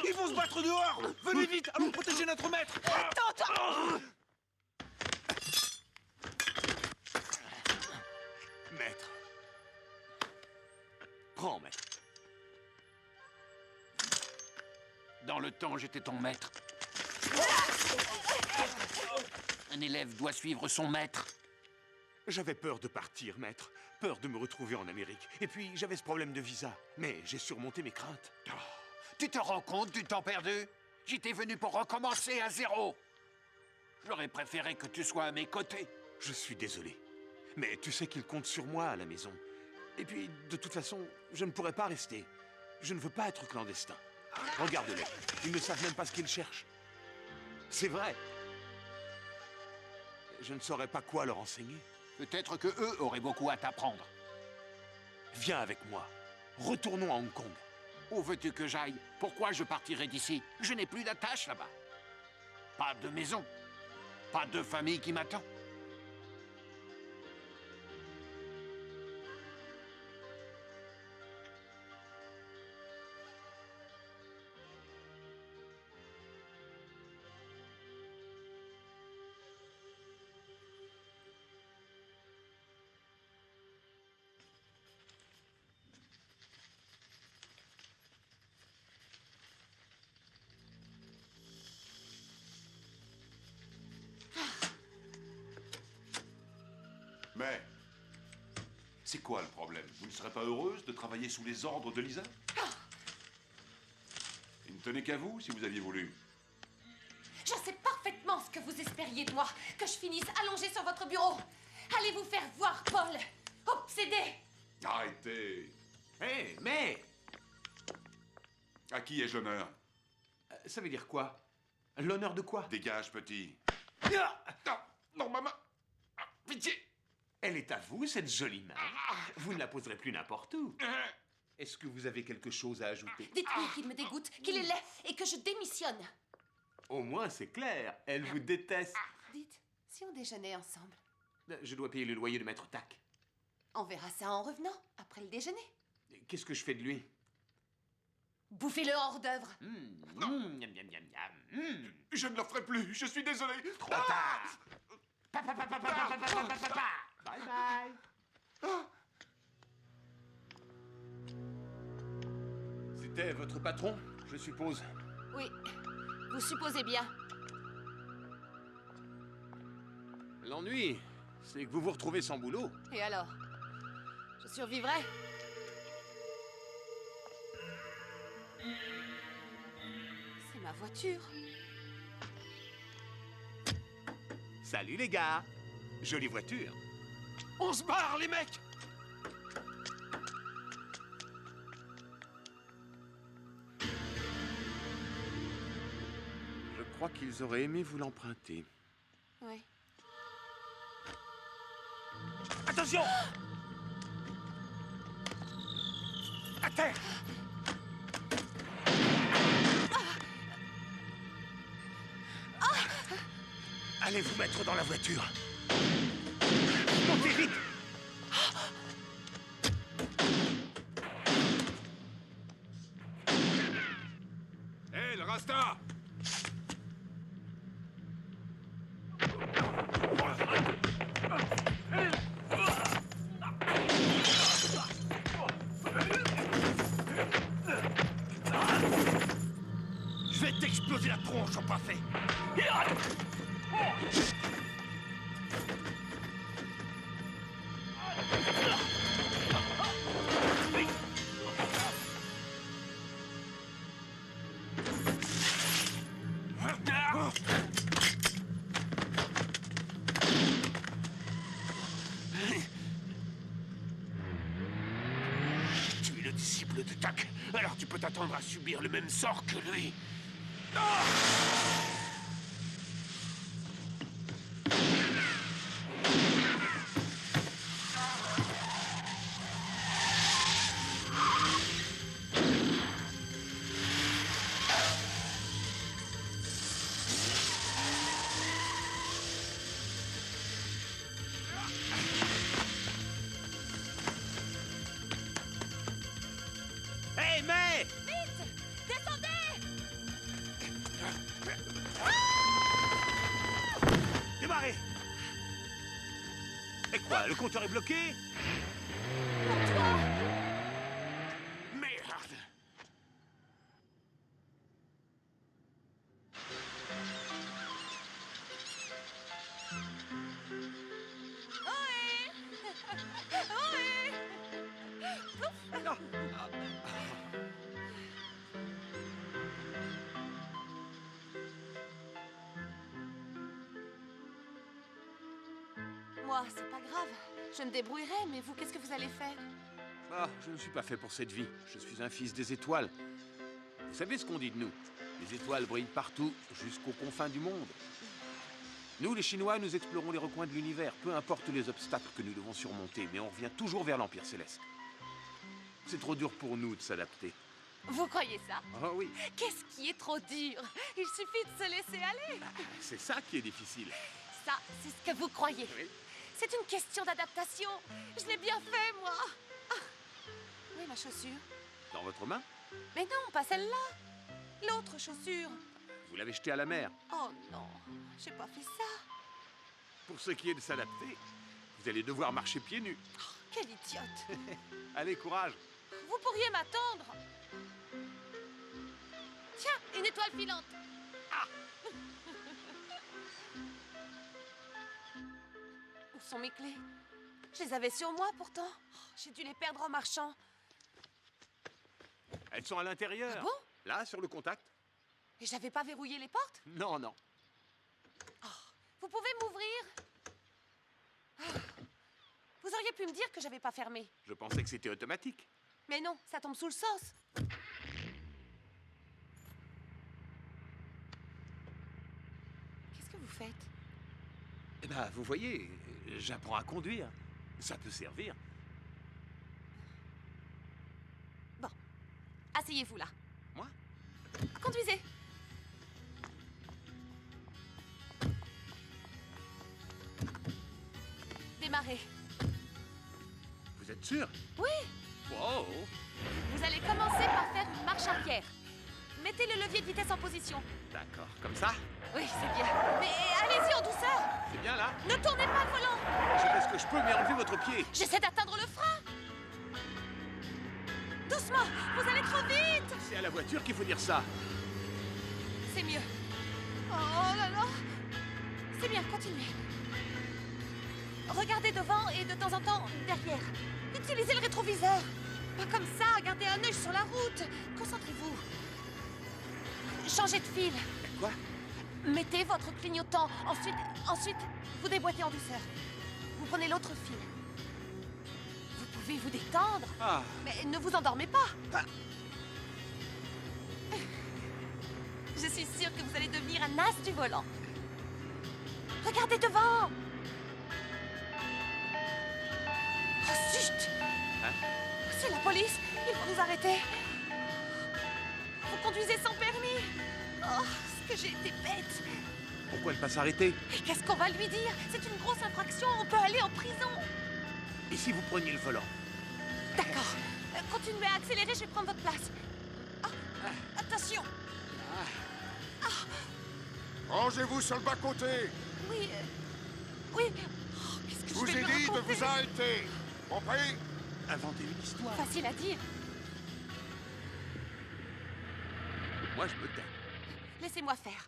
Ils vont se battre dehors. Venez vite, allons protéger notre maître. Attends! Maître. Prends, maître. Dans le temps, j'étais ton maître. Un élève doit suivre son maître. J'avais peur de partir, maître. Peur de me retrouver en Amérique. Et puis, j'avais ce problème de visa. Mais j'ai surmonté mes craintes. Oh, tu te rends compte du temps perdu? J'étais venu pour recommencer à zéro. J'aurais préféré que tu sois à mes côtés. Je suis désolé. Mais tu sais qu'ils comptent sur moi à la maison. Et puis, de toute façon, je ne pourrais pas rester. Je ne veux pas être clandestin. Regarde-les. Ils ne savent même pas ce qu'ils cherchent. C'est vrai. Je ne saurais pas quoi leur enseigner. Peut-être que eux auraient beaucoup à t'apprendre. Viens avec moi. Retournons à Hong Kong. Où veux-tu que j'aille? Pourquoi je partirai d'ici? Je n'ai plus d'attache là-bas. Pas de maison. Pas de famille qui m'attend. C'est quoi le problème? Vous ne serez pas heureuse de travailler sous les ordres de Lisa? Il ne tenait qu'à vous, si vous aviez voulu. Je sais parfaitement ce que vous espériez de moi, que je finisse allongée sur votre bureau. Allez vous faire voir, Paul. Obsédé. Arrêtez. Hé, mais À qui ai-je l'honneur? ça veut dire quoi? L'honneur de quoi? Dégage, petit. Non, non, maman. Pitié. Elle est à vous, cette jolie main. Vous ne la poserez plus n'importe où. Est-ce que vous avez quelque chose à ajouter? Dites-lui qu'il me dégoûte, qu'il est laid et que je démissionne. Au moins, c'est clair. Elle vous déteste. Dites, si on déjeunait ensemble, Je dois payer le loyer de Maître Tac. on verra ça en revenant, après le déjeuner. Qu'est-ce que je fais de lui? Bouffez-le hors d'œuvre. Miam, miam, miam, miam. Je ne le ferai plus, je suis désolé. Trop tard. Bye bye. C'était votre patron, je suppose. Oui, vous supposez bien. L'ennui, c'est que vous vous retrouvez sans boulot. Et alors? Je survivrai? C'est ma voiture. Salut les gars. Jolie voiture. On se barre, les mecs! Je crois qu'ils auraient aimé vous l'emprunter. Oui. Attention! À terre! Allez vous mettre dans la voiture. Montez vite! Hé, le Rasta! Je vais t'exploser la tronche en pas fait. Tu es le disciple de Tac, alors tu peux t'attendre à subir le même sort que lui. Hé, mais! Vite! Descendez! Démarrez! Et quoi, le compteur est bloqué? Merde! Moi, c'est pas grave. Je me débrouillerai, mais vous, qu'est-ce que vous allez faire? Ah, je ne suis pas fait pour cette vie. Je suis un fils des étoiles. Vous savez ce qu'on dit de nous? Les étoiles brillent partout, jusqu'aux confins du monde. Nous, les Chinois, nous explorons les recoins de l'univers, peu importe les obstacles que nous devons surmonter, mais on revient toujours vers l'Empire Céleste. C'est trop dur pour nous de s'adapter. Vous croyez ça? Oh oui, Qu'est-ce qui est trop dur? Il suffit de se laisser aller. c'est ça qui est difficile. Ça, c'est ce que vous croyez. C'est une question d'adaptation. Je l'ai bien fait, moi. Ah. Où est ma chaussure? Dans votre main, Mais non, pas celle-là. L'autre chaussure. vous l'avez jetée à la mer. Oh non, j'ai pas fait ça. Pour ce qui est de s'adapter, vous allez devoir marcher pieds nus. Quelle idiote. Allez, courage. Vous pourriez m'attendre. Tiens, une étoile filante. Ah. Où sont mes clés? Je les avais sur moi, pourtant. Oh, j'ai dû les perdre en marchant. Elles sont à l'intérieur. Ah bon? Là, sur le contact. Et j'avais pas verrouillé les portes? Non, non. Vous pouvez m'ouvrir? Ah. Vous auriez pu me dire que j'avais pas fermé. Je pensais que c'était automatique. Mais non, ça tombe sous le sens. Qu'est-ce que vous faites? Eh ben, vous voyez, j'apprends à conduire. Ça peut servir. Bon, asseyez-vous là. Moi? Conduisez. Démarrez. Vous êtes sûr? Oui. Wow! Vous allez commencer par faire une marche arrière. Mettez le levier de vitesse en position. D'accord, comme ça? Oui, c'est bien. Mais allez-y en douceur. C'est bien là? Ne tournez pas le volant. Je fais ce que je peux, mais enlevez votre pied. J'essaie d'atteindre le frein. Doucement, vous allez trop vite. C'est à la voiture qu'il faut dire ça. C'est mieux. Oh là là. C'est bien, continuez. Regardez devant et de temps en temps derrière. Utilisez le rétroviseur. Pas comme ça, gardez un œil sur la route. Concentrez-vous. Changez de fil. Quoi? Mettez votre clignotant. Ensuite, vous déboîtez en douceur. Vous prenez l'autre fil. Vous pouvez vous détendre. Ah. Mais ne vous endormez pas. Je suis sûre que vous allez devenir un as du volant. Regardez devant. Oh, zut! C'est la police. Ils vont nous arrêter. Vous conduisez sans permis. Oh, ce que j'ai été bête. Pourquoi elle pas s'arrêter? Et qu'est-ce qu'on va lui dire? C'est une grosse infraction. On peut aller en prison. Et si vous preniez le volant? D'accord. Continuez à accélérer, je vais prendre votre place. Attention. Rangez-vous sur le bas-côté. Oui. Oui. Oh, qu'est-ce que Je je vous vais ai lui dit de raconter? vous arrêter. Compris? Inventez une histoire. Facile à dire. Moi, je me tais. Laissez-moi faire.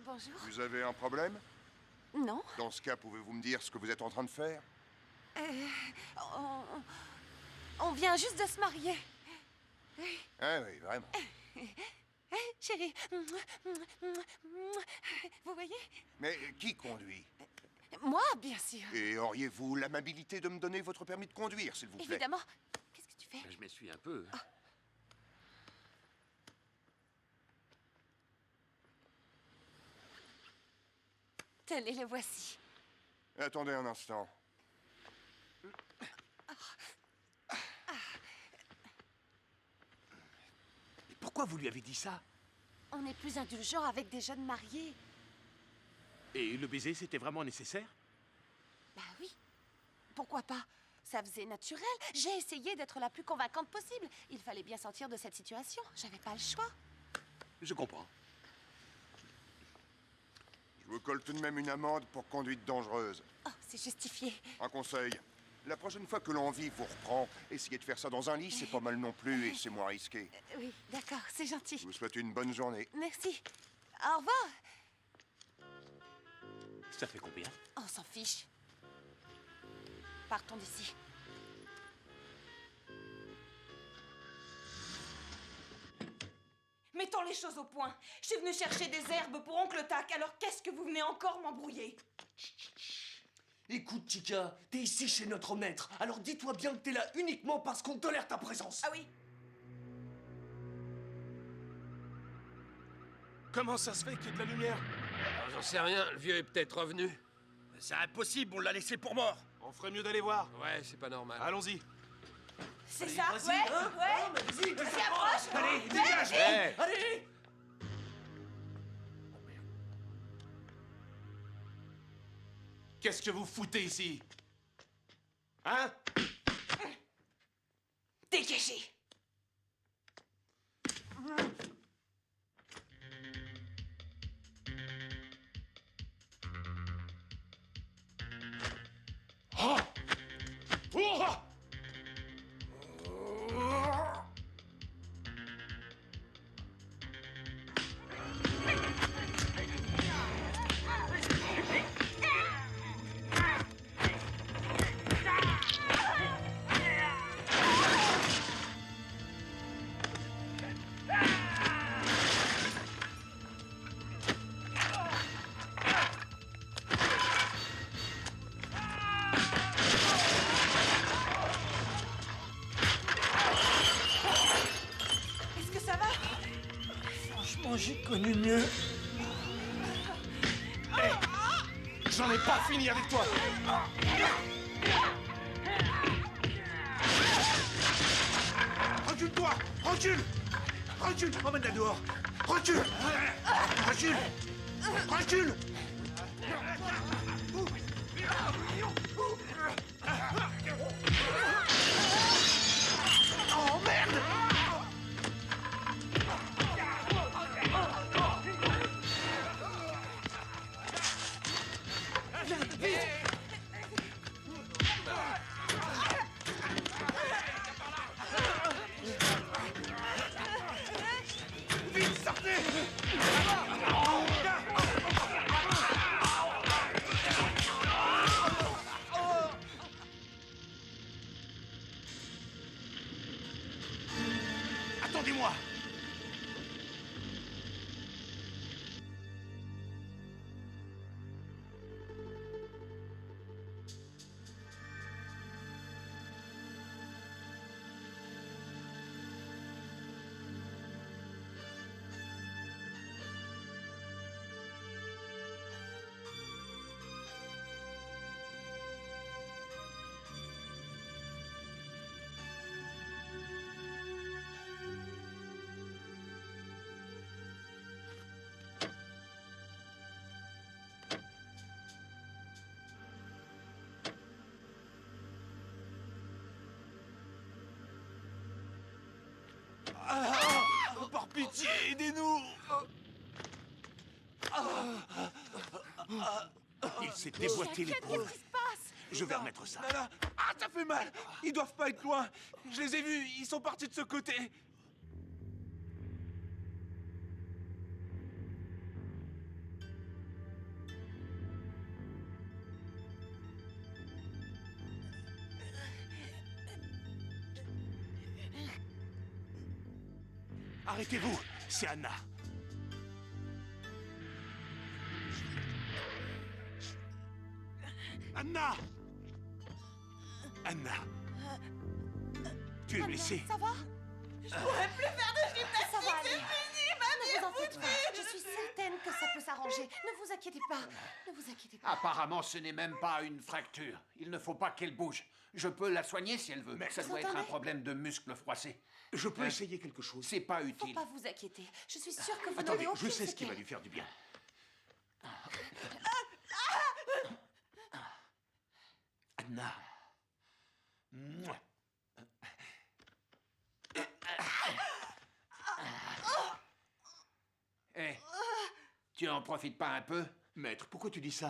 Bonjour. Vous avez un problème? Non. Dans ce cas, pouvez-vous me dire ce que vous êtes en train de faire? On vient juste de se marier. Oui. Ah oui, vraiment. Chérie. Vous voyez? Mais qui conduit? Moi, bien sûr. Et auriez-vous l'amabilité de me donner votre permis de conduire, s'il vous plaît? Évidemment. Qu'est-ce que tu fais? Je m'essuie un peu. Tenez, le voici. Attendez un instant. Et pourquoi vous lui avez dit ça? On est plus indulgent avec des jeunes mariés. Et le baiser, c'était vraiment nécessaire? Bah oui. Pourquoi pas? Ça faisait naturel. J'ai essayé d'être la plus convaincante possible. Il fallait bien sortir de cette situation. J'avais pas le choix. Je comprends. Je vous colle tout de même une amende pour conduite dangereuse. Oh, c'est justifié. Un conseil. La prochaine fois que l'envie vous reprend, essayez de faire ça dans un lit, c'est pas mal non plus et c'est moins risqué. Oui, d'accord, c'est gentil. Je vous souhaite une bonne journée. Merci. Au revoir. Ça fait combien? On s'en fiche. Partons d'ici. Mettons les choses au point. Je suis venue chercher des herbes pour Oncle Tac, alors qu'est-ce que vous venez encore m'embrouiller? Écoute, Chica, t'es ici chez notre maître, alors dis-toi bien que t'es là uniquement parce qu'on tolère ta présence. Ah oui? Comment ça se fait qu'il y ait de la lumière? J'en sais rien, le vieux est peut-être revenu. C'est impossible, on l'a laissé pour mort. On ferait mieux d'aller voir. Ouais, c'est pas normal. Allons-y. C'est Allez, ça? vas-y, Ouais, hein. ouais. mais vas-y, Vas-y, approche. Allez, Ouais, dégage. vas-y. Allez. Qu'est-ce que vous foutez ici? Hein? Dégagez. Oh! Oh! J'en ai pas fini avec toi. Recule-toi. Recule. Recule. Emmène-la dehors. Recule. Recule. Recule. Oh merde! Vite, sortez! Attendez-moi! Par pitié, aidez-nous! Il s'est déboîté l'épaule. Qu'est-ce qui se passe? Je vais remettre ça. Nana. Ah, ça fait mal. Ils doivent pas être loin. Je les ai vus, ils sont partis de ce côté. Arrêtez-vous, c'est Anna. Anna! Anna! Tu es blessée. Ça va? Je pourrais plus faire de gymnastique, Ça va c'est aller. fini, ma vie Ne vous est inquiétez foutue. pas. Je suis certaine que ça peut s'arranger. Ne vous inquiétez pas. Ne vous inquiétez pas. Apparemment, ce n'est même pas une fracture. Il ne faut pas qu'elle bouge. Je peux la soigner si elle veut. Mais ça vous doit être un entendez? problème de muscle froissé. Je peux Hein? essayer quelque chose. C'est pas Faut utile. pas vous inquiéter. Je suis sûre que vous Attendez, n'aurez aucune je sais ce qui va séquelle. lui faire du bien. Anna. Mouah. Eh, tu en profites pas un peu? Maître, pourquoi tu dis ça?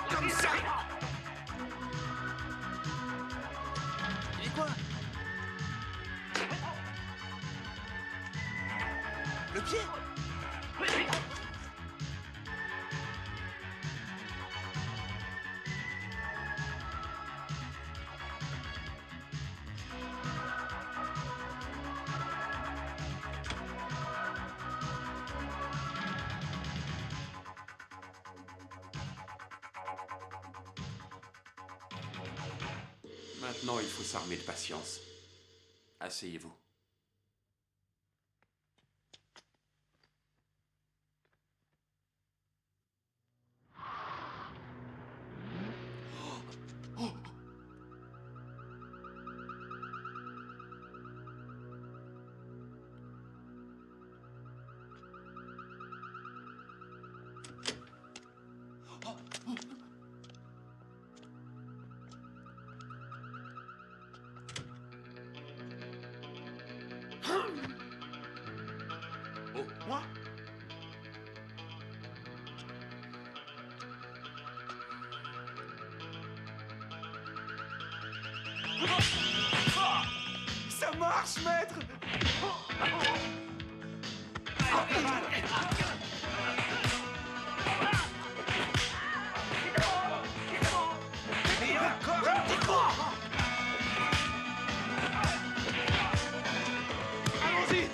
Comme ça! Et quoi? Le pied? Maintenant, il faut s'armer de patience. Asseyez-vous. Oh, moi? Ça marche, maître! Allons-y!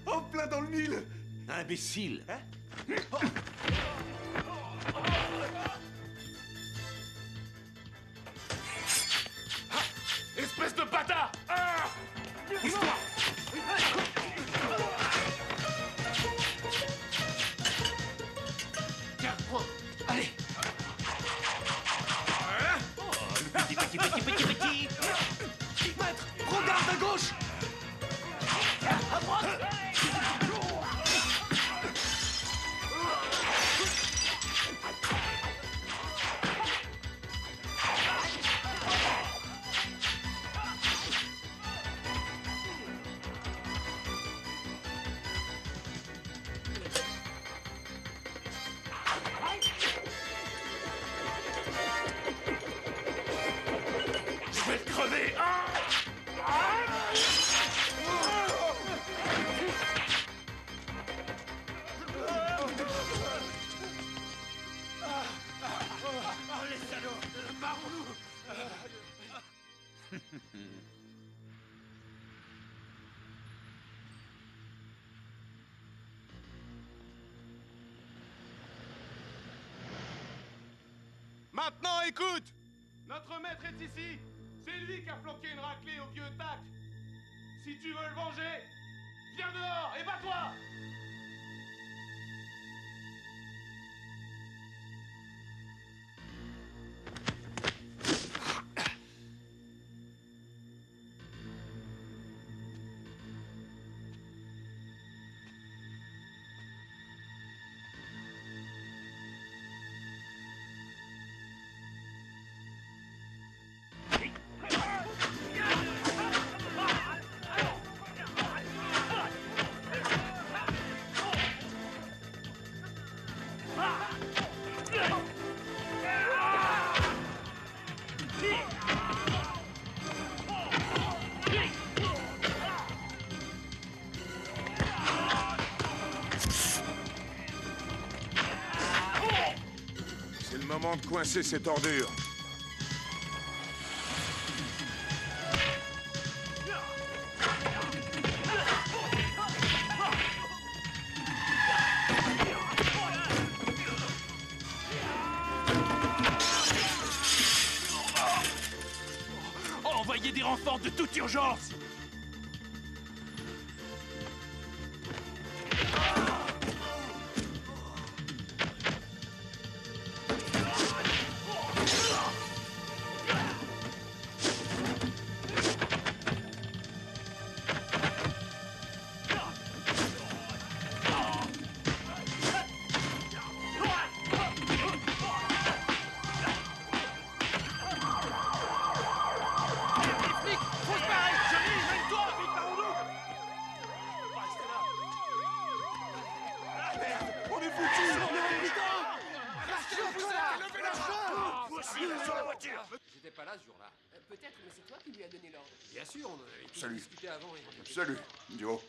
En plein dans le mille! Imbécile! Espèce de bâtard! Ah! Tiens, prends. Allez. Petit. Maître, prends garde à gauche! À droite. Je vais te crever! Oh, les salauds! Barrons-nous! Maintenant, écoute! Notre maître est ici! C'est lui qui a flanqué une raclée au vieux tac! Si tu veux le venger, viens dehors et bats-toi! C'est le moment de coincer cette ordure. Envoyez des renforts de toute urgence! J'étais pas là ce jour-là. Peut-être, mais c'est toi qui lui as donné l'ordre. Bien sûr, on en avait tous Salut. discuté avant. Et... Salut, Dio.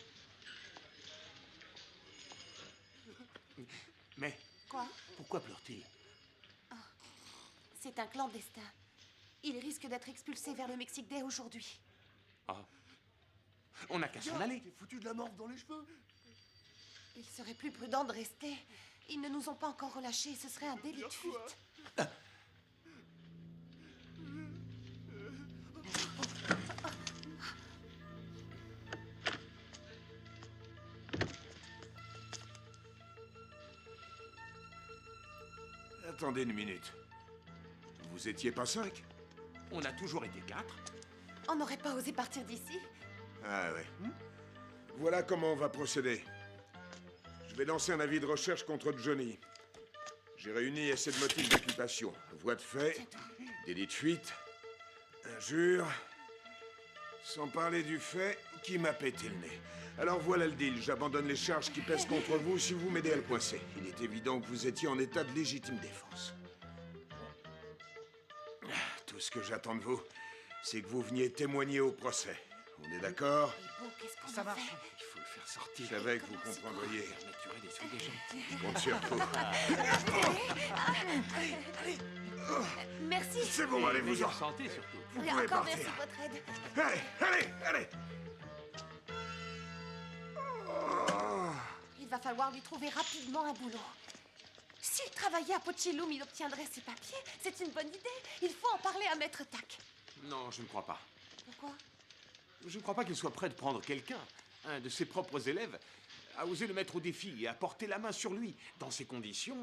Mais Quoi? pourquoi pleure-t-il? C'est un clandestin. Il risque d'être expulsé vers le Mexique dès aujourd'hui. Ah. On n'a qu'à s'en aller. T'es foutu de la morve dans les cheveux. Il serait plus prudent de rester. Ils ne nous ont pas encore relâchés. Ce serait un délit de fuite. Attendez une minute. Vous étiez pas 5? On a toujours été 4. On n'aurait pas osé partir d'ici. Ah ouais. Voilà comment on va procéder. Je vais lancer un avis de recherche contre Johnny. J'ai réuni assez de motifs d'occupation. Voie de fait, délit de fuite, injure, sans parler du fait qui m'a pété le nez. Alors voilà le deal, j'abandonne les charges qui pèsent contre vous si vous m'aidez à le coincer. Il est évident que vous étiez en état de légitime défense. Tout ce que j'attends de vous, c'est que vous veniez témoigner au procès. On est d'accord? Ça marche. Il faut le faire sortir. Je savais que vous comprendriez. Je compte sur vous. Merci. C'est bon, allez-vous-en. Santé, surtout. Vous Et pouvez encore partir. merci de votre aide. Allez. Il va falloir lui trouver rapidement un boulot. S'il travaillait à Pochilum, il obtiendrait ses papiers. C'est une bonne idée. Il faut en parler à Maître Tac. Non, je ne crois pas. Pourquoi? Je ne crois pas qu'il soit prêt de prendre quelqu'un, un de ses propres élèves, à oser le mettre au défi et à porter la main sur lui. Dans ces conditions,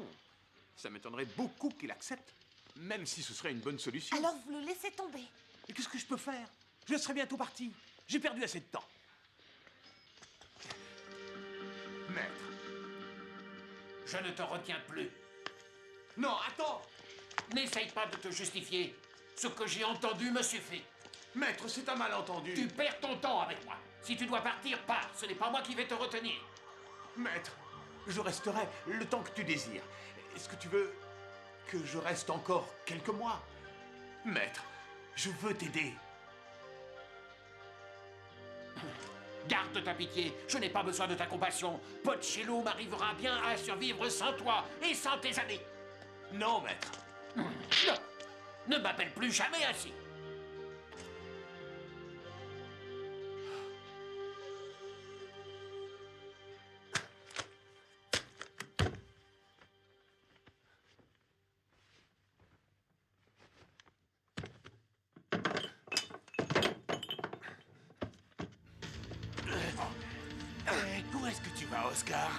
ça m'étonnerait beaucoup qu'il accepte, même si ce serait une bonne solution. Alors vous le laissez tomber. Et qu'est-ce que je peux faire? Je serai bientôt parti. J'ai perdu assez de temps. Maître, je ne te retiens plus. Non, attends! N'essaye pas de te justifier. Ce que j'ai entendu me suffit. Maître, c'est un malentendu. Tu perds ton temps avec moi. Si tu dois partir, pars. Ce n'est pas moi qui vais te retenir. Maître, je resterai le temps que tu désires. Est-ce que tu veux que je reste encore quelques mois? Maître, je veux t'aider. Garde ta pitié. Je n'ai pas besoin de ta compassion. Pochilum arrivera bien à survivre sans toi et sans tes amis. Non, maître. Non. Ne m'appelle plus jamais ainsi. Où est-ce que tu vas, Oscar?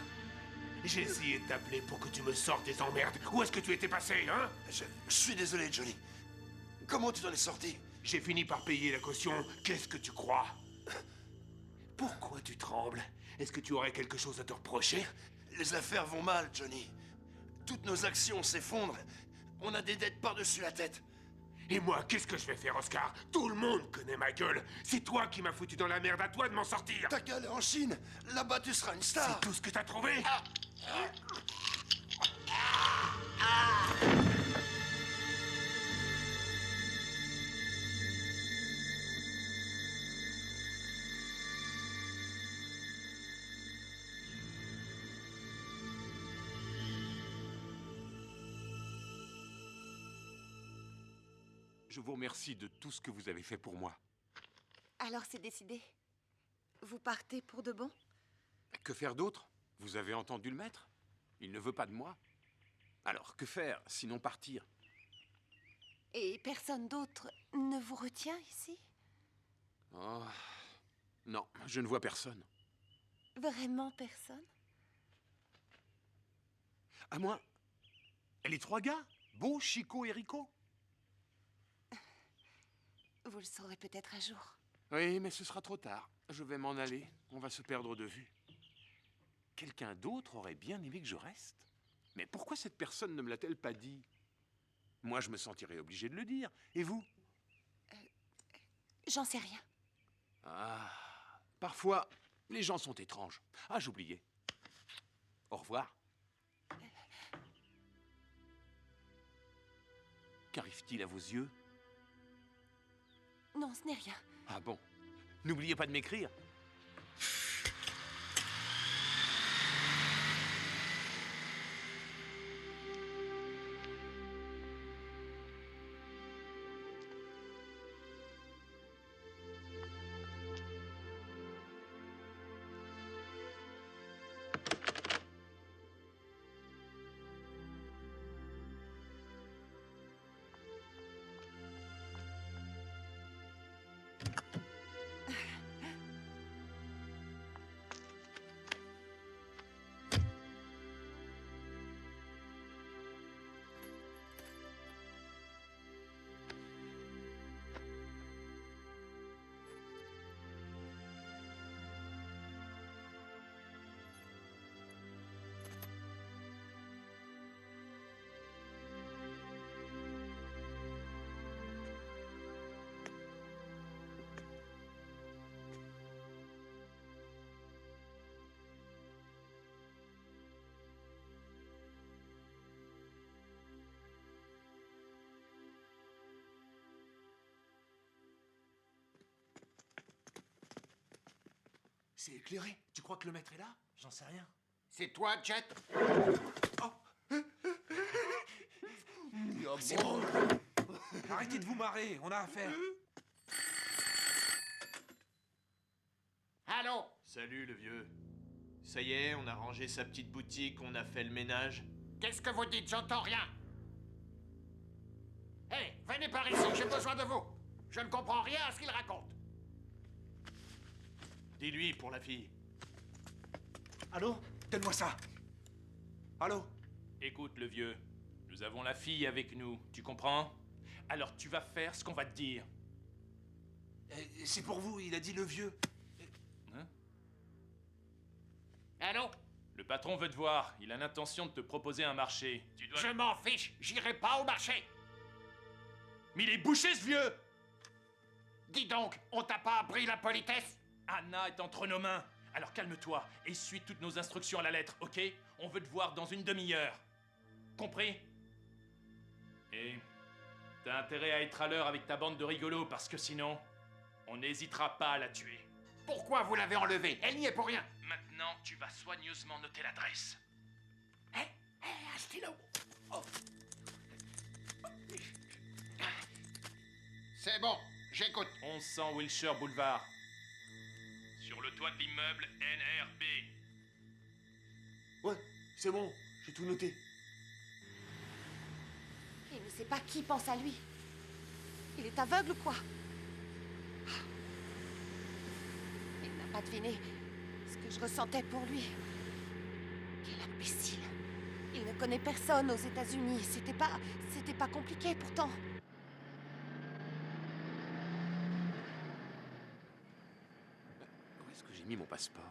J'ai essayé de t'appeler pour que tu me sortes des emmerdes. Où est-ce que tu étais passé, hein? Je suis désolé, Johnny. Comment tu t'en es sorti? J'ai fini par payer la caution. Qu'est-ce que tu crois? Pourquoi tu trembles? Est-ce que tu aurais quelque chose à te reprocher? Les affaires vont mal, Johnny. Toutes nos actions s'effondrent. On a des dettes par-dessus la tête. Et moi, qu'est-ce que je vais faire, Oscar? Tout le monde connaît ma gueule. C'est toi qui m'as foutu dans la merde, à toi de m'en sortir. Ta gueule est en Chine. Là-bas, tu seras une star. C'est tout ce que t'as trouvé? Je vous remercie de tout ce que vous avez fait pour moi. Alors c'est décidé. Vous partez pour de bon? Que faire d'autre? Vous avez entendu le maître? Il ne veut pas de moi. Alors, que faire, sinon partir? Et personne d'autre ne vous retient ici? Oh, non, je ne vois personne. Vraiment personne? À moi? Et les 3 gars? Beau, Chico et Rico? Vous le saurez peut-être un jour. Oui, mais ce sera trop tard. Je vais m'en aller. On va se perdre de vue. Quelqu'un d'autre aurait bien aimé que je reste. Mais pourquoi cette personne ne me l'a-t-elle pas dit? Moi, je me sentirais obligé de le dire. Et vous? J'en sais rien. Ah, parfois, les gens sont étranges. Ah, j'oubliais. Au revoir. Qu'arrive-t-il à vos yeux? Non, ce n'est rien. Ah bon? N'oubliez pas de m'écrire. c'est éclairé. Tu crois que le maître est là? J'en sais rien. C'est toi, Jet? C'est bon. Arrêtez de vous marrer, on a affaire. Allô? Salut, le vieux. Ça y est, on a rangé sa petite boutique, on a fait le ménage. Qu'est-ce que vous dites? J'entends rien. Hé, venez par ici, j'ai besoin de vous. Je ne comprends rien à ce qu'il raconte. Dis-lui pour la fille. Allô? Donne-moi ça. Allô? Écoute, le vieux. Nous avons la fille avec nous, tu comprends? Alors tu vas faire ce qu'on va te dire. C'est pour vous, il a dit le vieux. Hein? Allô? Le patron veut te voir. Il a l'intention de te proposer un marché. Tu dois... Je m'en fiche, j'irai pas au marché. Mais il est bouché, ce vieux! Dis donc, on t'a pas appris la politesse? Anna est entre nos mains. Alors calme-toi et suis toutes nos instructions à la lettre, ok? On veut te voir dans une demi-heure. Compris? Et t'as intérêt à être à l'heure avec ta bande de rigolos parce que sinon, on n'hésitera pas à la tuer. Pourquoi vous l'avez enlevée? Elle n'y est pour rien. Maintenant, tu vas soigneusement noter l'adresse. Un stylo. Oh. C'est bon, j'écoute. 1100 Wilshire Boulevard. Sur le toit de l'immeuble NRB. Ouais, c'est bon, j'ai tout noté. Il ne sait pas qui pense à lui. Il est aveugle ou quoi? Il n'a pas deviné ce que je ressentais pour lui. Quel imbécile. Il ne connaît personne aux États-Unis. C'était pas compliqué pourtant. Où est-ce que j'ai mis mon passeport?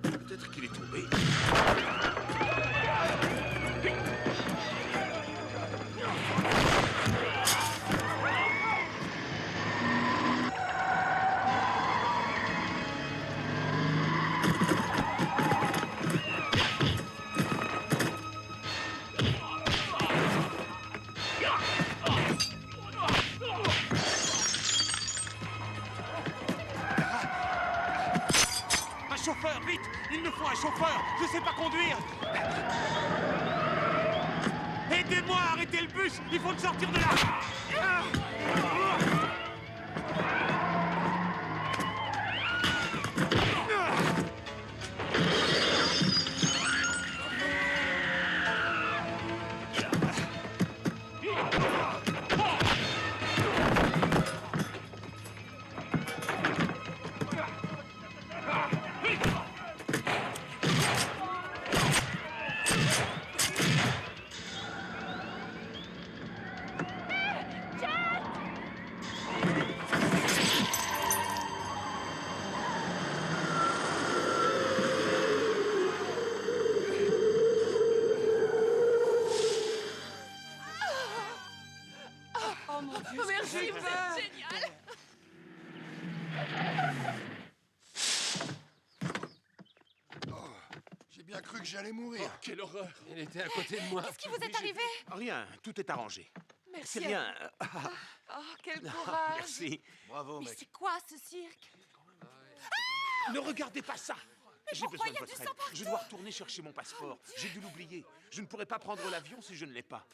Peut-être qu'il est tombé. Un chauffeur, vite! Il nous faut un chauffeur! Je sais pas conduire! Aidez-moi à arrêter le bus! Il faut me sortir de là! Oh mon Dieu, Merci, c'est vous êtes génial. J'ai bien cru que j'allais mourir. Quelle horreur! Elle était à côté de moi. Qu'est-ce qui vous est arrivé? Rien, tout est arrangé. Merci. C'est bien. Oh, quel courage. Merci. Bravo, Mais mec. c'est quoi ce cirque? Ne regardez pas ça. J'ai pourquoi besoin il y de a du votre sang aide. partout? Je dois retourner chercher mon passeport. J'ai dû l'oublier. Je ne pourrai pas prendre l'avion si je ne l'ai pas.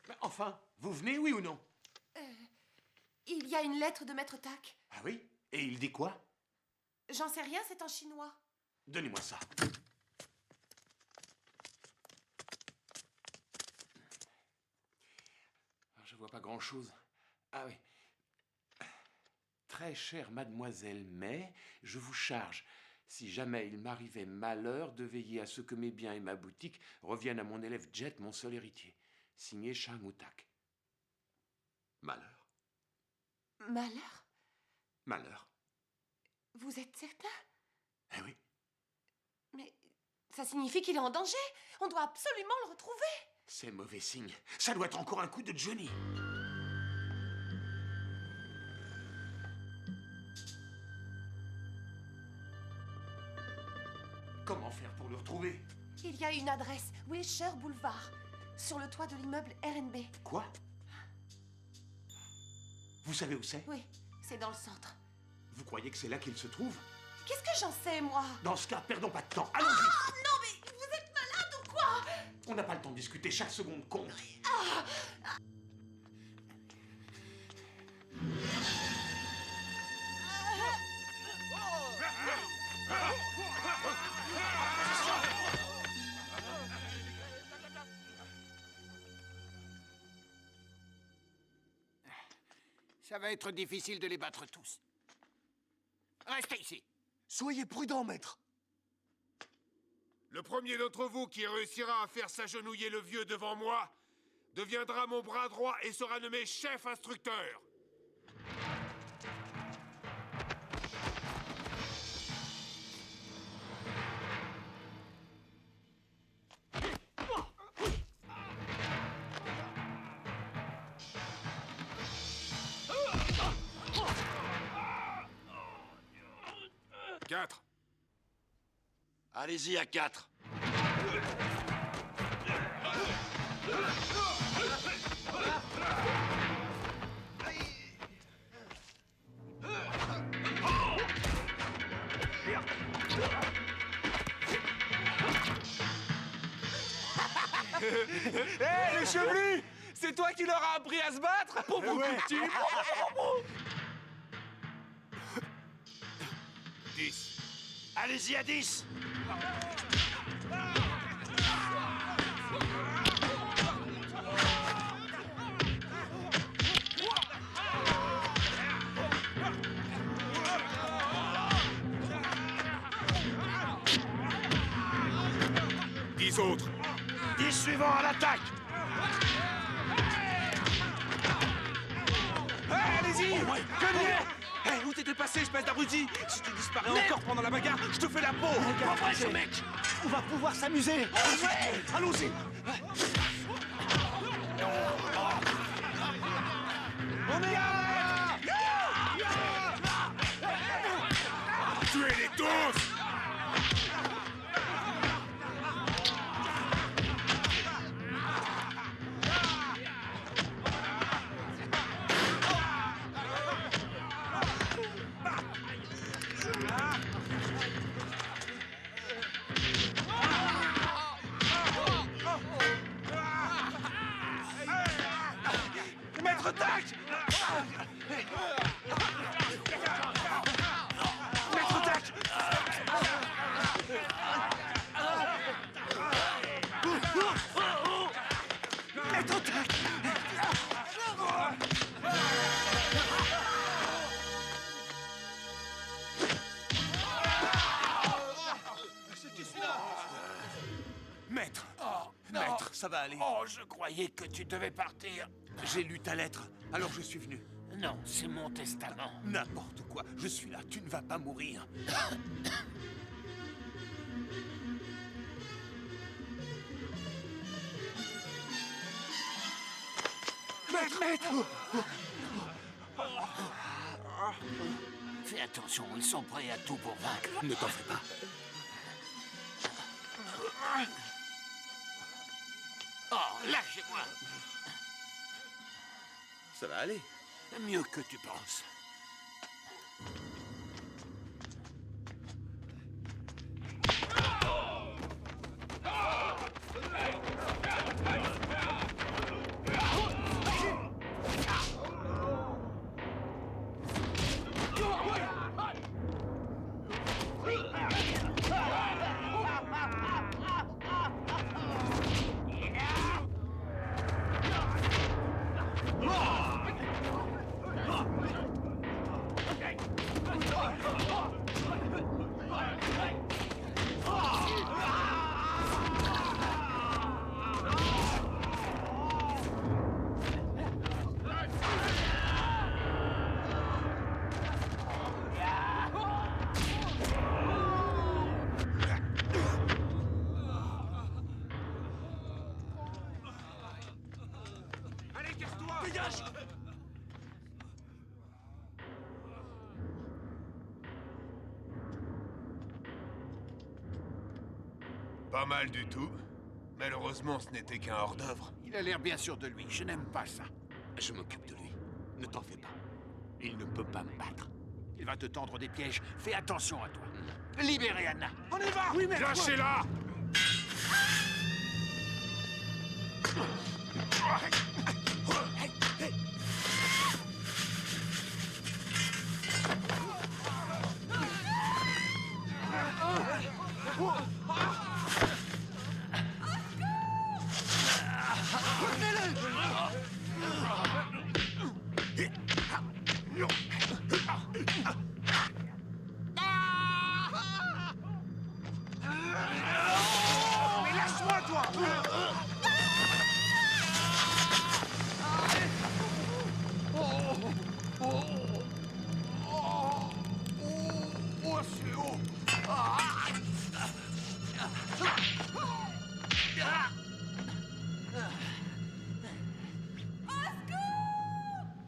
Mais enfin, vous venez, oui ou non? Il y a une lettre de Maître Tak. Ah oui? Et il dit quoi? J'en sais rien, c'est en chinois. Donnez-moi ça. Je vois pas grand-chose. Ah oui. Très chère mademoiselle May, je vous charge Si jamais il m'arrivait malheur de veiller à ce que mes biens et ma boutique reviennent à mon élève Jet, mon seul héritier. Signé Shang Utak. Malheur. Malheur? Malheur. Vous êtes certain? Eh oui. Mais ça signifie qu'il est en danger. On doit absolument le retrouver. C'est mauvais signe. Ça doit être encore un coup de Johnny. Comment faire pour le retrouver? Il y a une adresse, Wilshire Boulevard, sur le toit de l'immeuble RNB. Quoi? Vous savez où c'est? Oui, c'est dans le centre. Vous croyez que c'est là qu'il se trouve? Qu'est-ce que j'en sais, moi? Dans ce cas, perdons pas de temps. Allons-y! Ah, non, mais vous êtes malade ou quoi? On n'a pas le temps de discuter, chaque seconde compte. Ça va être difficile de les battre tous. Restez ici. Soyez prudent, maître. Le premier d'entre vous qui réussira à faire s'agenouiller le vieux devant moi deviendra mon bras droit et sera nommé chef instructeur. Quatre. Allez-y à 4. Hé, les chevelus! C'est toi qui leur as appris à se battre? Pour vos coutumes! 10. Allez-y à 10. Dix autres. 10 suivants à l'attaque. Allez-y! Cognez! Hé, où t'étais passé, espèce d'abruti? Si tu disparais encore pendant la bagarre, je te fais la peau! Regarde ce mec! On va pouvoir s'amuser! Allons-y! On est là! Tuez-les tous! Maître Tac! Maître Tac! Maître Tac! C'était celui-là! Maître! Non. Maître, ça va aller. Oh, je croyais que tu devais partir. J'ai lu ta lettre, alors je suis venu. Non, c'est mon testament. N'importe quoi, je suis là, tu ne vas pas mourir. Maître! Fais attention, ils sont prêts à tout pour vaincre. Ne t'en fais pas. Oh, lâchez-moi. Ça va aller. Mieux que tu penses. Pas mal du tout. Malheureusement, ce n'était qu'un hors-d'œuvre. Il a l'air bien sûr de lui. Je n'aime pas ça. Je m'occupe de lui. Ne t'en fais pas. Il ne peut pas me battre. Il va te tendre des pièges. Fais attention à toi. Libérez Anna. On y va! Oui, mais... Lâchez-la! Mais lâche-moi, toi! Oh, c'est haut.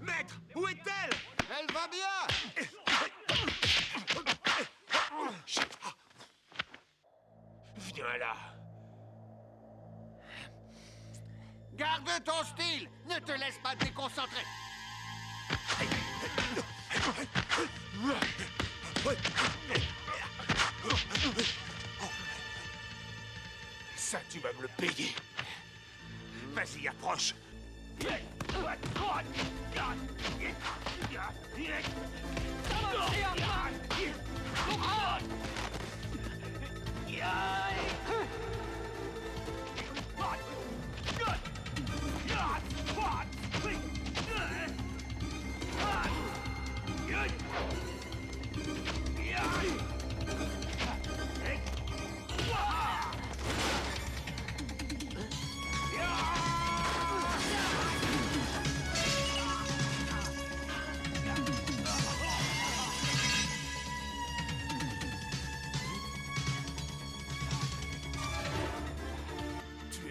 Maître, où est-elle? Elle va bien. Viens là. Garde ton style. Ne te laisse pas déconcentrer. Ça, tu vas me le payer. Vas-y, approche. Tu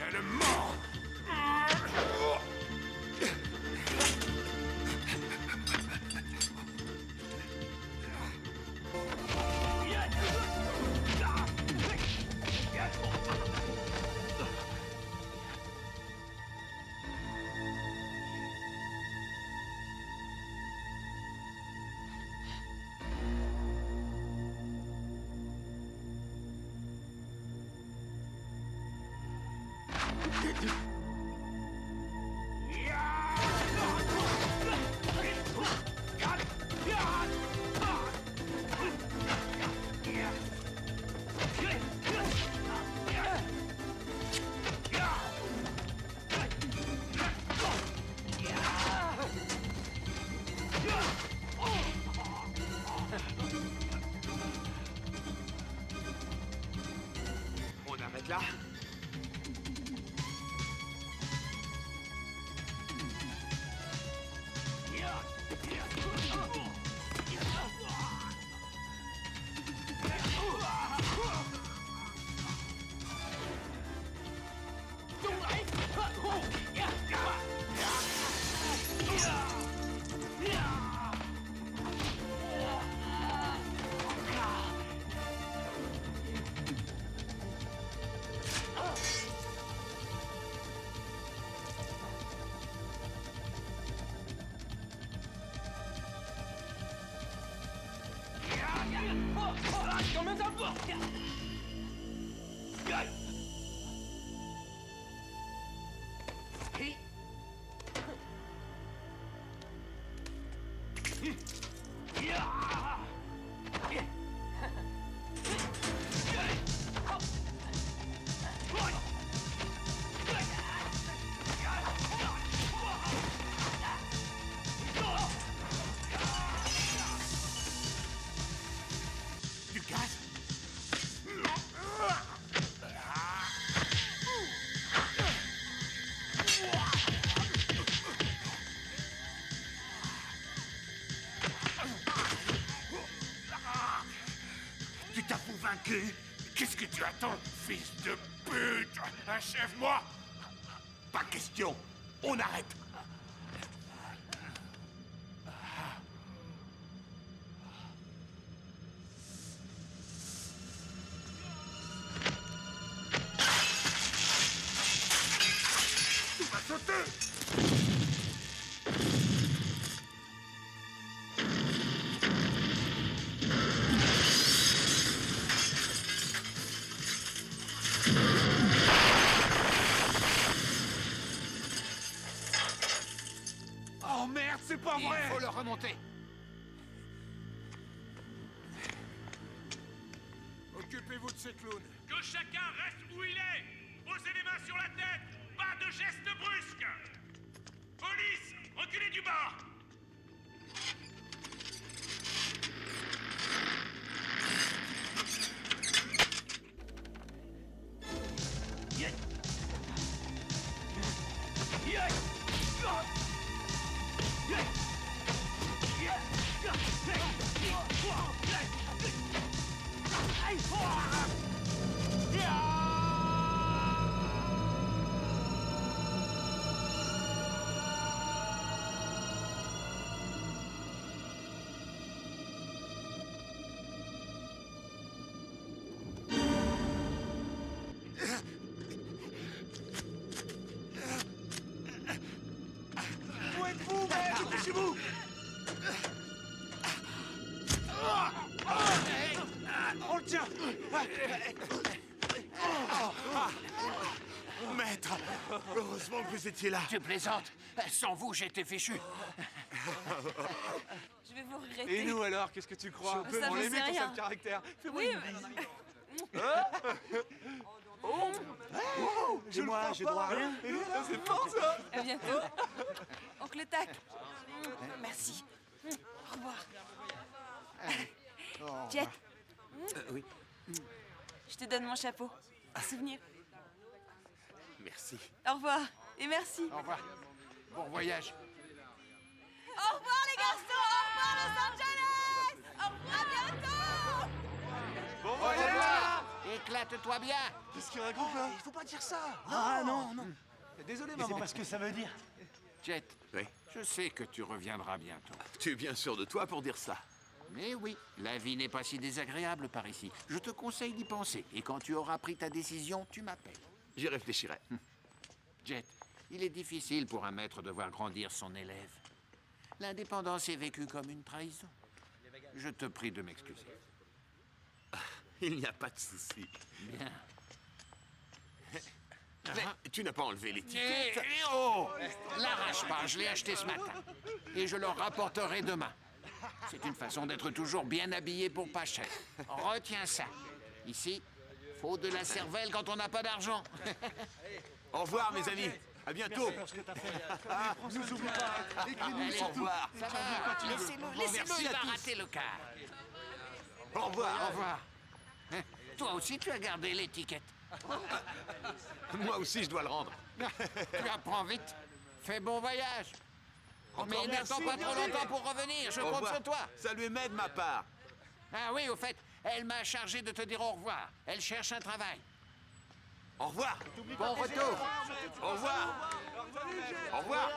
as le mort! On arrête là? Du gaz? Tu t'avoues vaincu? Qu'est-ce que tu attends, fils de pute? Achève-moi! Pas question! On arrête! pas vrai. Il faut le remonter. Occupez-vous de ces clowns. Que chacun reste où il est. Posez les mains sur la tête. Pas de gestes brusques. Police, reculez du bord. Où êtes-vous, merde? Dépêchez-vous! On le tient! Maître, heureusement que vous étiez là. Tu plaisantes? Sans vous, j'étais fichu. Je vais vous regretter. Et nous alors, qu'est-ce que tu crois? Ça, On je l'aimait sais ton rien. seul caractère. Fais-moi Oui, une mais- bise. Et moi, j'ai droit à rien. C'est fort ça! À bientôt. Oncle Tac. Merci. Au revoir. Jet. Oui. Je te donne mon chapeau. Souvenir. Merci. Au revoir. Et merci. Au revoir. Bon voyage. Au revoir les garçons. Au revoir Los Angeles. Au revoir, à bientôt. Bon Au voyage! revoir. Éclate-toi bien. Qu'est-ce qu'il raconte là? Il faut pas dire ça. Ah non, non. Désolé, Mais c'est maman. pas ce que ça veut dire. Jet, Oui. je sais que tu reviendras bientôt. Tu es bien sûr de toi pour dire ça. Mais oui, la vie n'est pas si désagréable par ici. Je te conseille d'y penser. Et quand tu auras pris ta décision, tu m'appelles. J'y réfléchirai. Jet, il est difficile pour un maître de voir grandir son élève. L'indépendance est vécue comme une trahison. Je te prie de m'excuser. Il n'y a pas de souci. Bien. Mais tu n'as pas enlevé l'étiquette. Oh! L'arrache pas, je l'ai acheté ce matin. Et je le rapporterai demain. C'est une façon d'être toujours bien habillé pour pas cher. Retiens ça. Ici, faut de la cervelle quand on n'a pas d'argent. Au revoir, mes amis. À bientôt. Merci pour ce que t'as fait. Nous oublie pas. Écris-nous Allez, surtout. Au revoir. Ça va, laissez-le, Merci il à va tous. rater le quart. Au revoir. Au revoir. Hein, toi aussi, tu as gardé l'étiquette. Moi aussi, je dois le rendre. Tu apprends vite. Fais bon voyage. Mais n'attends pas trop longtemps pour revenir, je Au compte revoir. sur toi. Ça lui met de ma part. Ah oui, au fait, elle m'a chargé de te dire au revoir. Elle cherche un travail. Au revoir. Bon retour. Au revoir. Au revoir.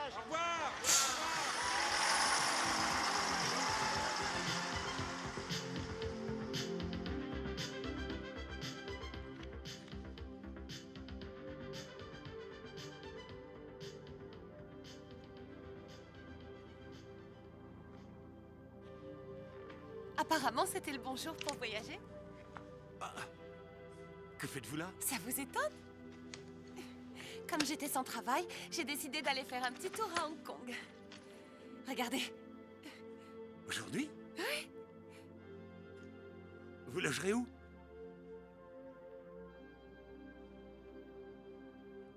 Apparemment, c'était le bon jour pour voyager. Que faites-vous là? Ça vous étonne? Comme j'étais sans travail, j'ai décidé d'aller faire un petit tour à Hong Kong. Regardez. Aujourd'hui? Oui. Vous logerez où?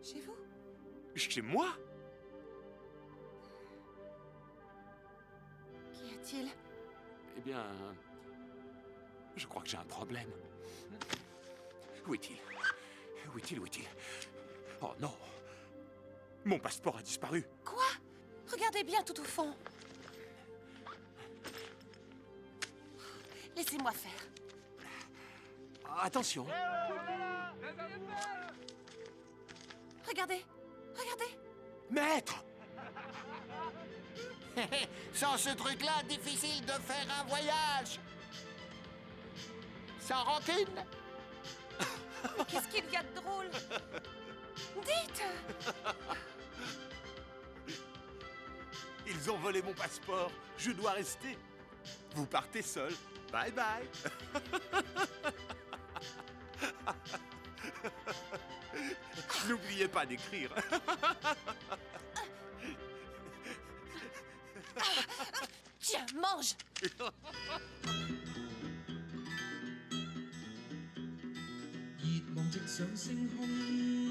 Chez vous? Chez moi? Qu'y a-t-il? Eh bien, je crois que j'ai un problème. Où est-il? Où est-il? Où est-il? Oh non! Mon passeport a disparu. Quoi? Regardez bien tout au fond. Laissez-moi faire. Attention! Regardez. Regardez. Maître! Sans ce truc-là, difficile de faire un voyage. Sans rancune. Mais qu'est-ce qu'il y a de drôle? Dites! Ils ont volé mon passeport. Je dois rester. Vous partez seul. Bye bye. N'oubliez pas d'écrire. mange. 熱望直上星空。